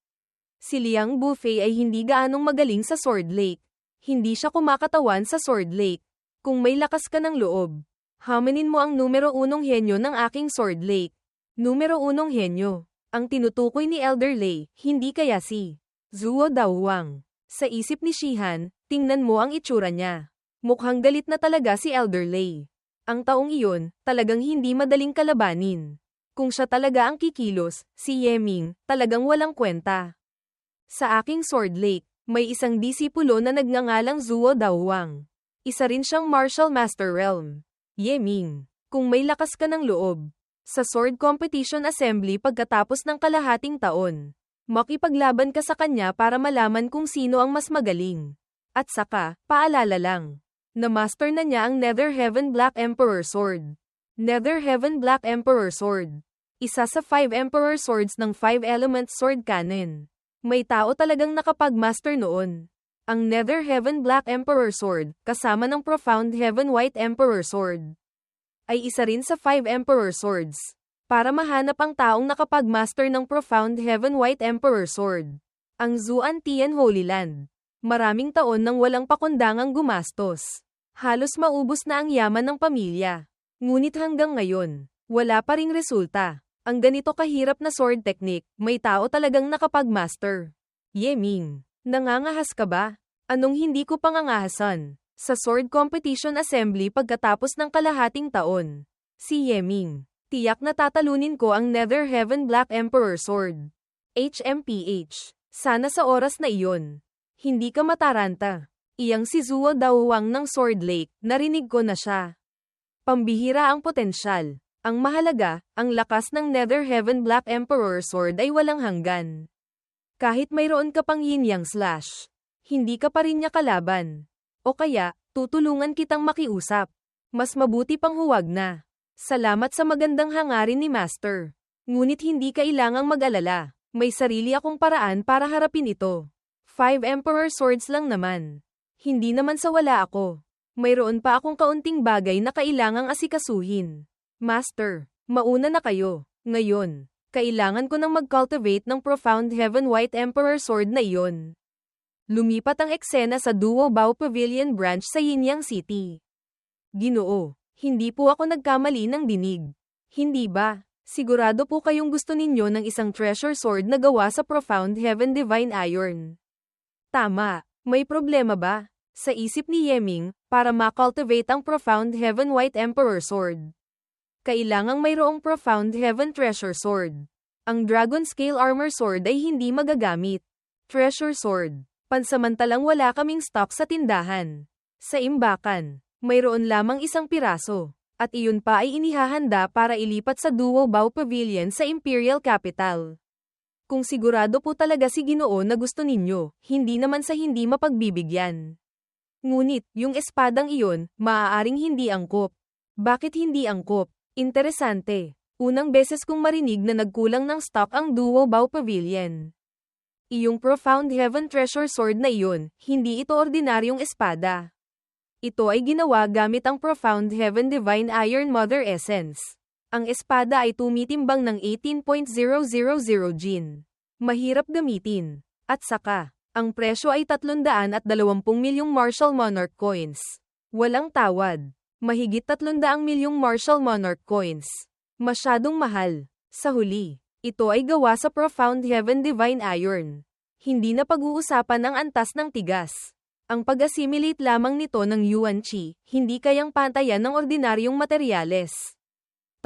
Si Liang Bufei ay hindi gaanong magaling sa Sword Lake. Hindi siya kumakatawan sa Sword Lake. Kung may lakas ka ng loob, haminin mo ang numero 1 henyo ng aking Sword Lake. Numero 1 henyo. Ang tinutukoy ni Elder Lei, hindi kaya si Zuo Daohuang. Sa isip ni Shihan, tingnan mo ang itsura niya. Mukhang galit na talaga si Elder Lei. Ang taong iyon, talagang hindi madaling kalabanin. Kung siya talaga ang kikilos, si Yeming, talagang walang kwenta. Sa aking Sword Lake, may isang disipulo na nagngangalang Zuo Daohuang. Isa rin siyang Martial Master Realm. Yeming, kung may lakas ka ng loob, sa Sword Competition Assembly pagkatapos ng kalahating taon, makipaglaban ka sa kanya para malaman kung sino ang mas magaling. At saka, paalala lang, na-master na niya ang Nether Heaven Black Emperor Sword. Nether Heaven Black Emperor Sword. Isa sa 5 Emperor Swords ng 5-element sword canon. May tao talagang nakapag-master noon. Ang Nether Heaven Black Emperor Sword, kasama ng Profound Heaven White Emperor Sword, ay isa rin sa 5 Emperor Swords. Para mahanap ang taong nakapag-master ng Profound Heaven White Emperor Sword, ang Zuan Tian Holy Land. Maraming taon nang walang pakundangang gumastos. Halos maubos na ang yaman ng pamilya. Ngunit hanggang ngayon, wala pa ring resulta. Ang ganito kahirap na sword technique, may tao talagang nakapag-master. Yeming, nangangahas ka ba? Anong hindi ko pangangahasan? Sa Sword Competition Assembly pagkatapos ng kalahating taon. Si Yeming, tiyak na tatalunin ko ang Nether Heaven Black Emperor Sword. HMPH, sana sa oras na iyon. Hindi ka mataranta. Iyang si Zuo Daohuang ng Sword Lake, narinig ko na siya. Pambihira ang potensyal. Ang mahalaga, ang lakas ng Nether Heaven Black Emperor Sword ay walang hanggan. Kahit mayroon ka pang Yin Yang Slash, hindi ka pa rin niya kalaban. O kaya, tutulungan kitang makiusap. Mas mabuti pang huwag na. Salamat sa magandang hangarin ni Master. Ngunit hindi kailangang mag-alala. May sarili akong paraan para harapin ito. 5 Emperor Swords lang naman. Hindi naman sa wala ako. Mayroon pa akong kaunting bagay na kailangang asikasuhin. Master, mauna na kayo. Ngayon, kailangan ko nang mag-cultivate ng Profound Heaven White Emperor Sword na iyon. Lumipat ang eksena sa Duo Bao Pavilion branch sa Yinyang City. Ginoo, hindi po ako nagkamali ng dinig. Hindi ba? Sigurado po kayong gusto ninyo ng isang treasure sword na gawa sa Profound Heaven Divine Iron. Tama, may problema ba? Sa isip ni Yeming, para ma-cultivate ang Profound Heaven White Emperor Sword, kailangang mayroong Profound Heaven Treasure Sword. Ang Dragon Scale Armor Sword ay hindi magagamit. Treasure Sword. Pansamantalang wala kaming stock sa tindahan. Sa imbakan, mayroon lamang isang piraso. At iyon pa ay inihahanda para ilipat sa Duo Bao Pavilion sa Imperial Capital. Kung sigurado po talaga si Ginoo na gusto ninyo, hindi naman sa hindi mapagbibigyan. Ngunit, yung espadang iyon, maaaring hindi angkop. Bakit hindi angkop? Interesante. Unang beses kong marinig na nagkulang ng stock ang Duo Bao Pavilion. Iyong Profound Heaven Treasure Sword na iyon, hindi ito ordinaryong espada. Ito ay ginawa gamit ang Profound Heaven Divine Iron Mother Essence. Ang espada ay tumitimbang ng 18.000 Jin. Mahirap gamitin. At saka, ang presyo ay 320 milyong Marshall Monarch coins. Walang tawad. Mahigit 300 milyong Marshall Monarch coins. Masyadong mahal. Sa huli, ito ay gawa sa Profound Heaven Divine Iron. Hindi na pag-uusapan ang antas ng tigas. Ang pag-assimilate lamang nito ng Yuan Qi, hindi kayang pantayan ng ordinaryong materyales.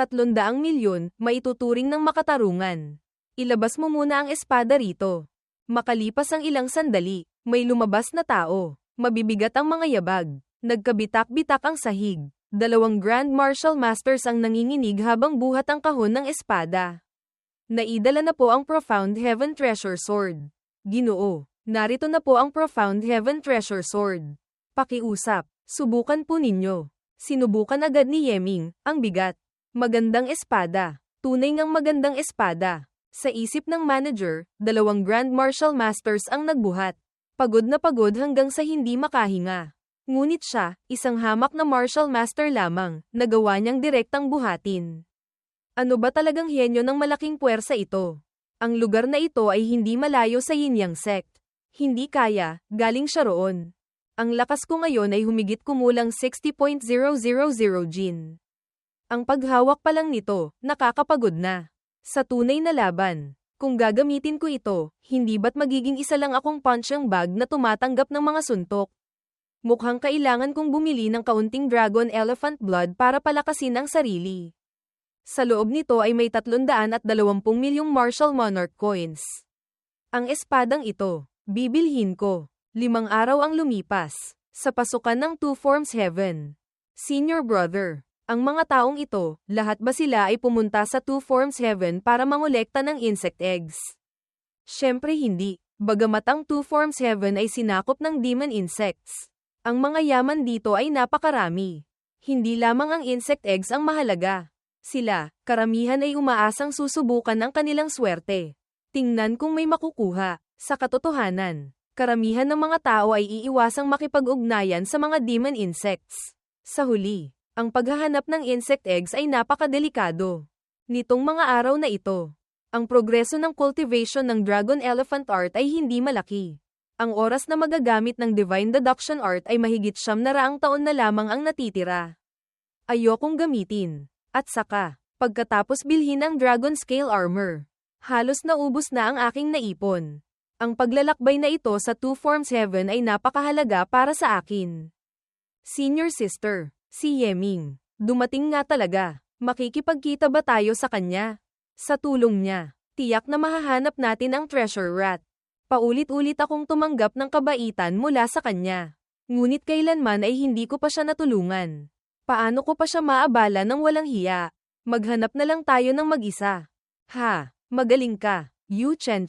300 milyon, maituturing ng makatarungan. Ilabas mo muna ang espada rito. Makalipas ang ilang sandali, may lumabas na tao. Mabibigat ang mga yabag. Nagkabitak-bitak ang sahig. 2 Grand Martial Masters ang nanginginig habang buhat ang kahon ng espada. Naidala na po ang Profound Heaven Treasure Sword. Ginoo, narito na po ang Profound Heaven Treasure Sword. Pakiusap, subukan po ninyo. Sinubukan agad ni Yeming, ang bigat. Magandang espada. Tunay ngang magandang espada. Sa isip ng manager, 2 Grand Martial Masters ang nagbuhat. Pagod na pagod hanggang sa hindi makahinga. Ngunit siya, isang hamak na Martial Master lamang, nagawa niyang direktang buhatin. Ano ba talagang henyo ng malaking puwersa ito? Ang lugar na ito ay hindi malayo sa Yin-Yang sect. Hindi kaya, galing siya roon. Ang lakas ko ngayon ay humigit kumulang 60.000 Jin. Ang paghawak pa lang nito, nakakapagod na. Sa tunay na laban, kung gagamitin ko ito, hindi ba't magiging isa lang akong punching bag na tumatanggap ng mga suntok? Mukhang kailangan kong bumili ng kaunting Dragon Elephant Blood para palakasin ang sarili. Sa loob nito ay may 320 milyong Martial Monarch coins. Ang espadang ito, bibilhin ko. 5 araw ang lumipas. Sa pasukan ng Two Forms Heaven. Senior Brother, ang mga taong ito, lahat ba sila ay pumunta sa Two Forms Heaven para mangolekta ng insect eggs? Syempre hindi, bagamat ang Two Forms Heaven ay sinakop ng demon insects. Ang mga yaman dito ay napakarami. Hindi lamang ang insect eggs ang mahalaga. Sila, karamihan ay umaasang susubukan ang kanilang swerte. Tingnan kung may makukuha. Sa katotohanan, karamihan ng mga tao ay iiwasang makipag-ugnayan sa mga demon insects. Sa huli, ang paghahanap ng insect eggs ay napakadelikado. Nitong mga araw na ito, ang progreso ng cultivation ng Dragon Elephant Art ay hindi malaki. Ang oras na magagamit ng Divine Deduction Art ay mahigit 900 taon na lamang ang natitira. Ayokong gamitin. At saka, pagkatapos bilhin ang Dragon Scale Armor, halos naubos na ang aking naipon. Ang paglalakbay na ito sa Two Forms Heaven ay napakahalaga para sa akin. Senior Sister, si Yeming, dumating nga talaga. Makikipagkita ba tayo sa kanya? Sa tulong niya, tiyak na mahahanap natin ang Treasure Rat. Paulit-ulit akong tumanggap ng kabaitan mula sa kanya. Ngunit kailanman ay hindi ko pa siya natulungan. Paano ko pa siya maabala ng walang hiya? Maghanap na lang tayo ng mag-isa. Ha, magaling ka, Yu Chen.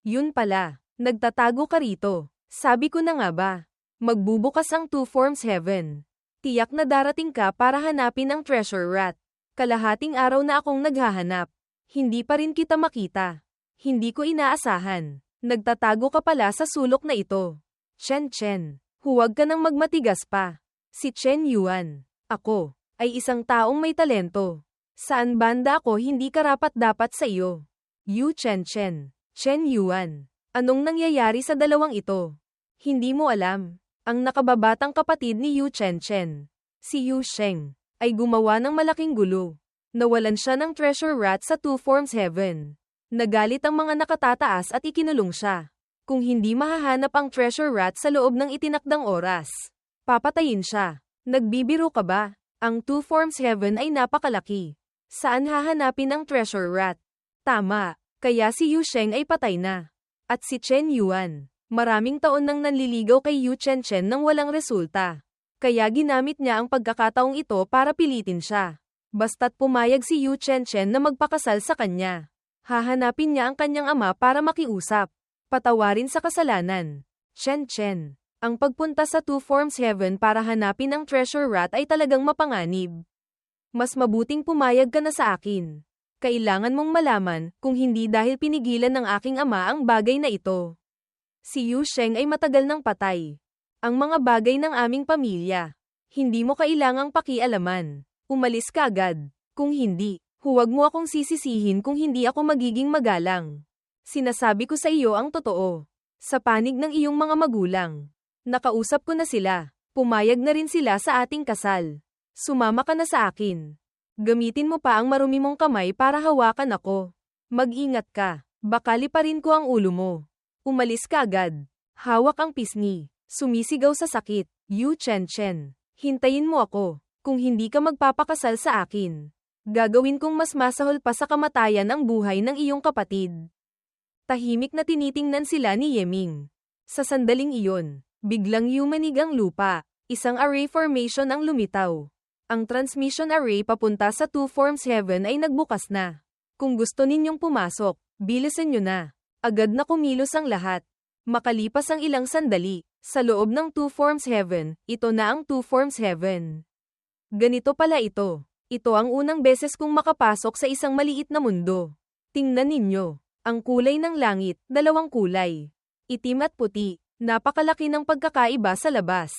Yun pala, nagtatago ka rito. Sabi ko na nga ba, magbubukas ang Two Forms Heaven. Tiyak na darating ka para hanapin ang Treasure Rat. Kalahating araw na akong naghahanap. Hindi pa rin kita makita. Hindi ko inaasahan. Nagtatago ka pala sa sulok na ito. Chen, huwag ka nang magmatigas pa. Si Chen Yuan. Ako, ay isang taong may talento. Saan banda ako hindi karapat-dapat sa iyo? Yu Chen Yuan. Anong nangyayari sa dalawang ito? Hindi mo alam. Ang nakababatang kapatid ni Yu Chen, si Yu Sheng, ay gumawa ng malaking gulo. Nawalan siya ng Treasure Rat sa Two Forms Heaven. Nagalit ang mga nakatataas at ikinulong siya. Kung hindi mahahanap ang Treasure Rat sa loob ng itinakdang oras, papatayin siya. Nagbibiro ka ba? Ang Two Forms Heaven ay napakalaki. Saan hahanapin ang Treasure Rat? Tama, kaya si Yu Sheng ay patay na. At si Chen Yuan, maraming taon nang nanliligaw kay Yu Chen nang walang resulta. Kaya ginamit niya ang pagkakataong ito para pilitin siya. Basta't pumayag si Yu Chen na magpakasal sa kanya. Hahanapin niya ang kanyang ama para makiusap. Patawarin sa kasalanan. Chen. Ang pagpunta sa Two Forms Heaven para hanapin ang Treasure Rat ay talagang mapanganib. Mas mabuting pumayag ka na sa akin. Kailangan mong malaman, kung hindi dahil pinigilan ng aking ama ang bagay na ito. Si Yu Sheng ay matagal nang patay. Ang mga bagay ng aming pamilya. Hindi mo kailangang pakialaman. Umalis ka agad. Kung hindi, huwag mo akong sisisihin kung hindi ako magiging magalang. Sinasabi ko sa iyo ang totoo. Sa panig ng iyong mga magulang. Nakausap ko na sila. Pumayag na rin sila sa ating kasal. Sumama ka na sa akin. Gamitin mo pa ang marumi mong kamay para hawakan ako. Mag-ingat ka. Baka liparin ko ang ulo mo. Umalis ka agad. Hawak ang pisngi. Sumisigaw sa sakit. Yu Chen Chen. Hintayin mo ako. Kung hindi ka magpapakasal sa akin. Gagawin kong mas masahol pa sa kamatayan ang buhay ng iyong kapatid. Tahimik na tinitingnan sila ni Yeming. Sa sandaling iyon, biglang yumanig ang lupa. Isang array formation ang lumitaw. Ang transmission array papunta sa Two Forms Heaven ay nagbukas na. Kung gusto ninyong pumasok, bilisan nyo na. Agad na kumilos ang lahat. Makalipas ang ilang sandali, sa loob ng Two Forms Heaven, ito na ang Two Forms Heaven. Ganito pala ito. Ito ang unang beses kong makapasok sa isang maliit na mundo. Tingnan ninyo. Ang kulay ng langit, dalawang kulay. Itim at puti, napakalaki ng pagkakaiba sa labas.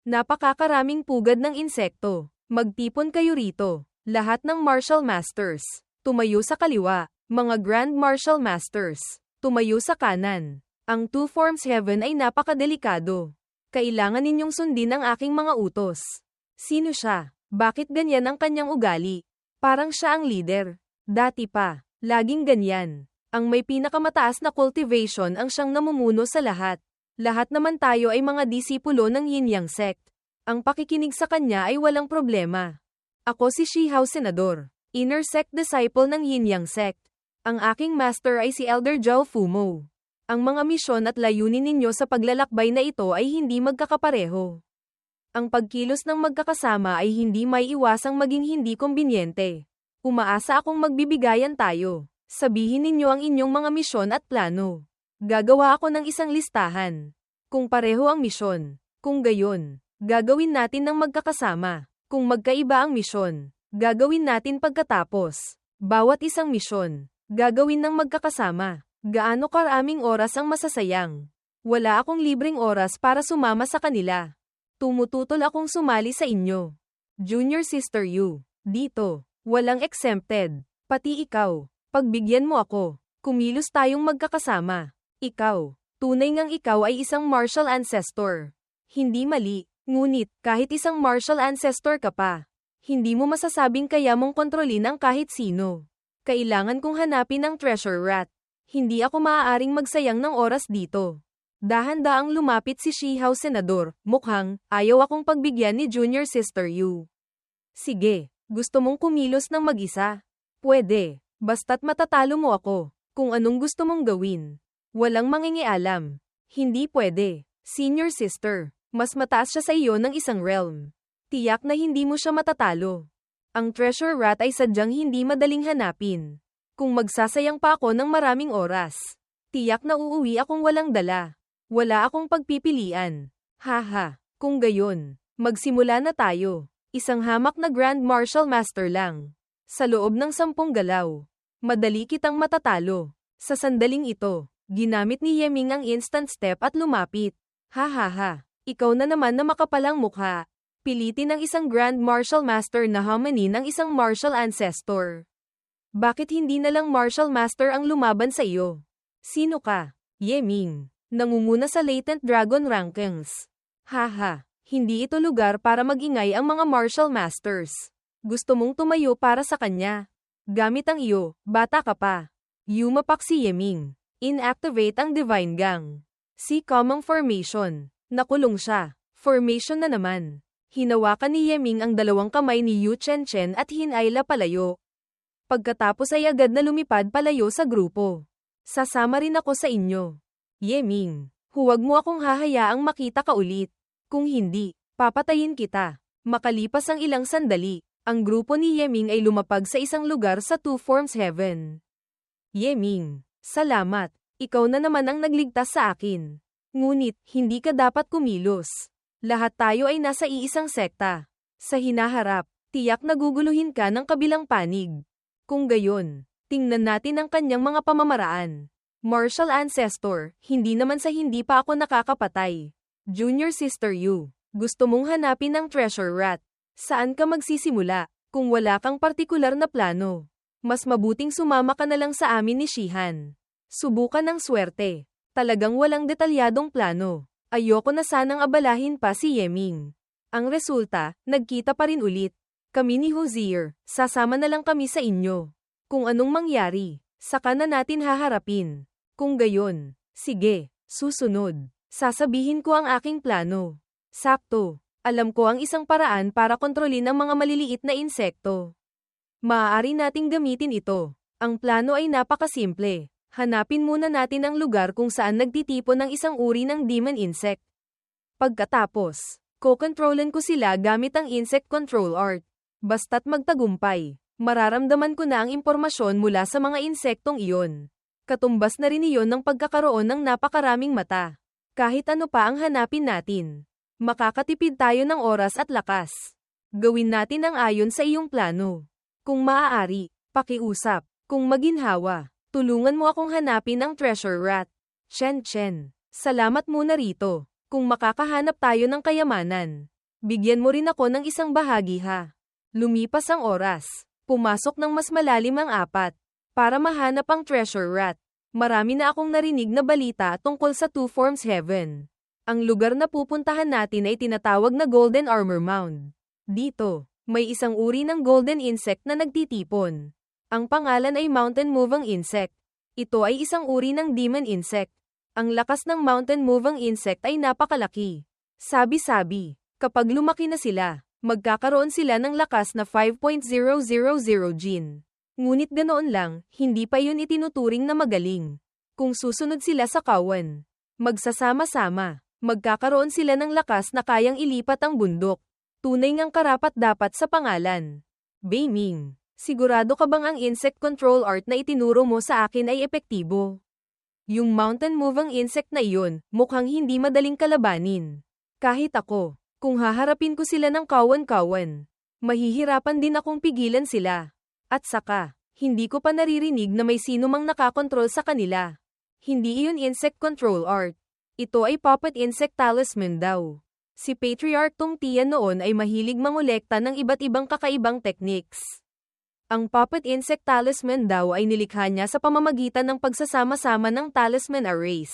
Napakakaraming pugad ng insekto. Magtipon kayo rito. Lahat ng Martial Masters. Tumayo sa kaliwa. Mga Grand Martial Masters. Tumayo sa kanan. Ang Two Forms Heaven ay napakadelikado. Kailangan ninyong sundin ang aking mga utos. Sino siya? Bakit ganyan ang kanyang ugali? Parang siya ang leader. Dati pa, laging ganyan. Ang may pinakamataas na cultivation ang siyang namumuno sa lahat. Lahat naman tayo ay mga disipulo ng Yin Yang sect. Ang pakikinig sa kanya ay walang problema. Ako si Shihao Senador, inner sect disciple ng Yin Yang sect. Ang aking master ay si Elder Zhao Fumo. Ang mga misyon at layunin ninyo sa paglalakbay na ito ay hindi magkakapareho. Ang pagkilos ng magkakasama ay hindi may iwasang maging hindi kumbinyente. Umaasa akong magbibigayan tayo. Sabihin ninyo ang inyong mga misyon at plano. Gagawa ako ng isang listahan. Kung pareho ang misyon, kung gayon, gagawin natin ng magkakasama. Kung magkaiba ang misyon, gagawin natin pagkatapos. Bawat isang misyon, gagawin ng magkakasama. Gaano karaming oras ang masasayang? Wala akong libreng oras para sumama sa kanila. Tumututol akong sumali sa inyo. Junior Sister Yu, dito, walang exempted, pati ikaw. Pagbigyan mo ako, kumilos tayong magkakasama. Ikaw, tunay ngang ikaw ay isang martial ancestor. Hindi mali, ngunit kahit isang martial ancestor ka pa, hindi mo masasabing kaya mong kontrolin ang kahit sino. Kailangan kong hanapin ang treasure rat. Hindi ako maaaring magsayang ng oras dito. Dahan-daang lumapit si Shihao Senador, mukhang ayaw akong pagbigyan ni Junior Sister Yu. Sige, gusto mong kumilos ng mag-isa? Pwede. Basta't matatalo mo ako, kung anong gusto mong gawin. Walang mangingialam. Hindi pwede. Senior sister, mas mataas siya sa iyo ng isang realm. Tiyak na hindi mo siya matatalo. Ang treasure rat ay sadyang hindi madaling hanapin. Kung magsasayang pa ako ng maraming oras, tiyak na uuwi akong walang dala. Wala akong pagpipilian. Haha, kung gayon, magsimula na tayo. Isang hamak na Grand Martial Master lang. Sa loob ng 10 galaw. Madali kitang matatalo. Sa sandaling ito, ginamit ni Yeming ang instant step at lumapit. Hahaha, ikaw na naman na makapalang mukha. Pilitin ng isang Grand Martial Master na hamanin ng isang Martial Ancestor. Bakit hindi na lang Martial Master ang lumaban sa iyo? Sino ka? Yeming. Nangunguna sa Latent Dragon Rankings. Haha, hindi ito lugar para magingay ang mga Martial Masters. Gusto mong tumayo para sa kanya. Gamit ang iyo, bata ka pa. Yumapak si Yeming. Inactivate ang Divine Gang. Si Common Formation. Nakulong siya. Formation na naman. Hinawakan ni Yeming ang dalawang kamay ni Yu Chen Chen at hinayla palayo. Pagkatapos ay agad na lumipad palayo sa grupo. Sasama rin ako sa inyo. Yeming, huwag mo akong hahayaang makita ka ulit. Kung hindi, papatayin kita. Makalipas ang ilang sandali, ang grupo ni Yeming ay lumapag sa isang lugar sa Two Forms Heaven. Yeming, salamat. Ikaw na naman ang nagligtas sa akin. Ngunit, hindi ka dapat kumilos. Lahat tayo ay nasa iisang sekta. Sa hinaharap, tiyak naguguluhin ka ng kabilang panig. Kung gayon, tingnan natin ang kanyang mga pamamaraan. Martial Ancestor, hindi naman sa hindi pa ako nakakapatay. Junior Sister Yu, gusto mong hanapin ang treasure rat. Saan ka magsisimula, kung wala kang partikular na plano? Mas mabuting sumama ka na lang sa amin ni Shihan. Subukan ng swerte. Talagang walang detalyadong plano. Ayoko na sanang abalahin pa si Yeming. Ang resulta, nagkita pa rin ulit. Kami ni Hozier, sasama na lang kami sa inyo. Kung anong mangyari, saka na natin haharapin. Kung gayon, sige, susunod. Sasabihin ko ang aking plano. Sakto. Alam ko ang isang paraan para kontrolin ang mga maliliit na insekto. Maaari nating gamitin ito. Ang plano ay napakasimple. Hanapin muna natin ang lugar kung saan nagtitipon ng isang uri ng demon insect. Pagkatapos, kokontrolan ko sila gamit ang insect control art. Basta't magtagumpay, mararamdaman ko na ang impormasyon mula sa mga insektong iyon. Katumbas na rin iyon ng pagkakaroon ng napakaraming mata. Kahit ano pa ang hanapin natin, makakatipid tayo ng oras at lakas. Gawin natin ang ayon sa iyong plano. Kung maaari, pakiusap. Kung maginhawa, tulungan mo akong hanapin ang treasure rat. Chen, salamat muna rito. Kung makakahanap tayo ng kayamanan, bigyan mo rin ako ng isang bahagi ha. Lumipas ang oras. Pumasok ng mas malalim ang apat. Para mahanap ang treasure rat. Marami na akong narinig na balita tungkol sa Two Forms Heaven. Ang lugar na pupuntahan natin ay tinatawag na Golden Armor Mound. Dito, may isang uri ng golden insect na nagtitipon. Ang pangalan ay Mountain Moving Insect. Ito ay isang uri ng demon insect. Ang lakas ng mountain moving insect ay napakalaki. Sabi-sabi, kapag lumaki na sila, magkakaroon sila ng lakas na 5.000 gin. Ngunit ganoon lang, hindi pa yun itinuturing na magaling. Kung susunod sila sa kawan, magsasama-sama, magkakaroon sila ng lakas na kayang ilipat ang bundok. Tunay ngang karapat-dapat sa pangalan. Beiming, sigurado ka bang ang insect control art na itinuro mo sa akin ay epektibo? Yung mountain moving insect na iyon, mukhang hindi madaling kalabanin. Kahit ako, kung haharapin ko sila ng kawan-kawan, mahihirapan din akong pigilan sila. At saka, hindi ko pa naririnig na may sino mang nakakontrol sa kanila. Hindi iyon insect control art. Ito ay puppet insect talisman daw. Si Patriarch Tong Tian noon ay mahilig mangolekta ng iba't ibang kakaibang techniques. Ang puppet insect talisman daw ay nilikha niya sa pamamagitan ng pagsasama-sama ng talisman arrays,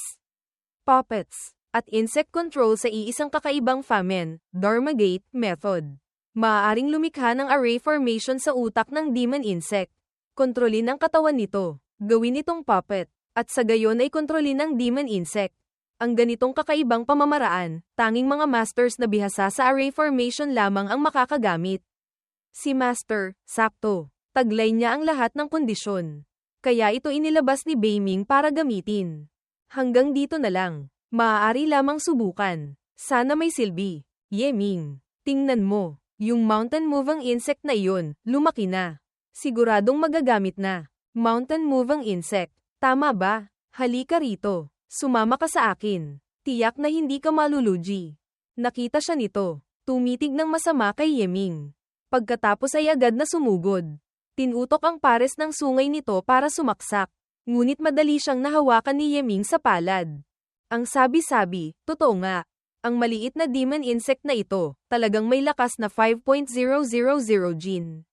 puppets, at insect control sa iisang kakaibang Famen, Dharma Gate, method. Maaaring lumikha ng array formation sa utak ng demon insect. Kontrolin ang katawan nito, gawin itong puppet, at sa gayon ay kontrolin ang demon insect. Ang ganitong kakaibang pamamaraan, tanging mga masters na bihasa sa array formation lamang ang makakagamit. Si Master, sakto, taglay niya ang lahat ng kondisyon. Kaya ito inilabas ni Beiming para gamitin. Hanggang dito na lang, maaari lamang subukan. Sana may silbi. Yeming, tingnan mo. Yung mountain moving insect na iyon, lumaki na. Siguradong magagamit na. Mountain moving insect. Tama ba? Halika rito. Sumama ka sa akin. Tiyak na hindi ka malulugi. Nakita siya nito. Tumitig ng masama kay Yeming. Pagkatapos ay agad na sumugod. Tinutok ang pares ng sungay nito para sumaksak. Ngunit madali siyang nahawakan ni Yeming sa palad. Ang sabi-sabi, totoo nga. Ang maliit na demon insect na ito, talagang may lakas na 5.000 gin.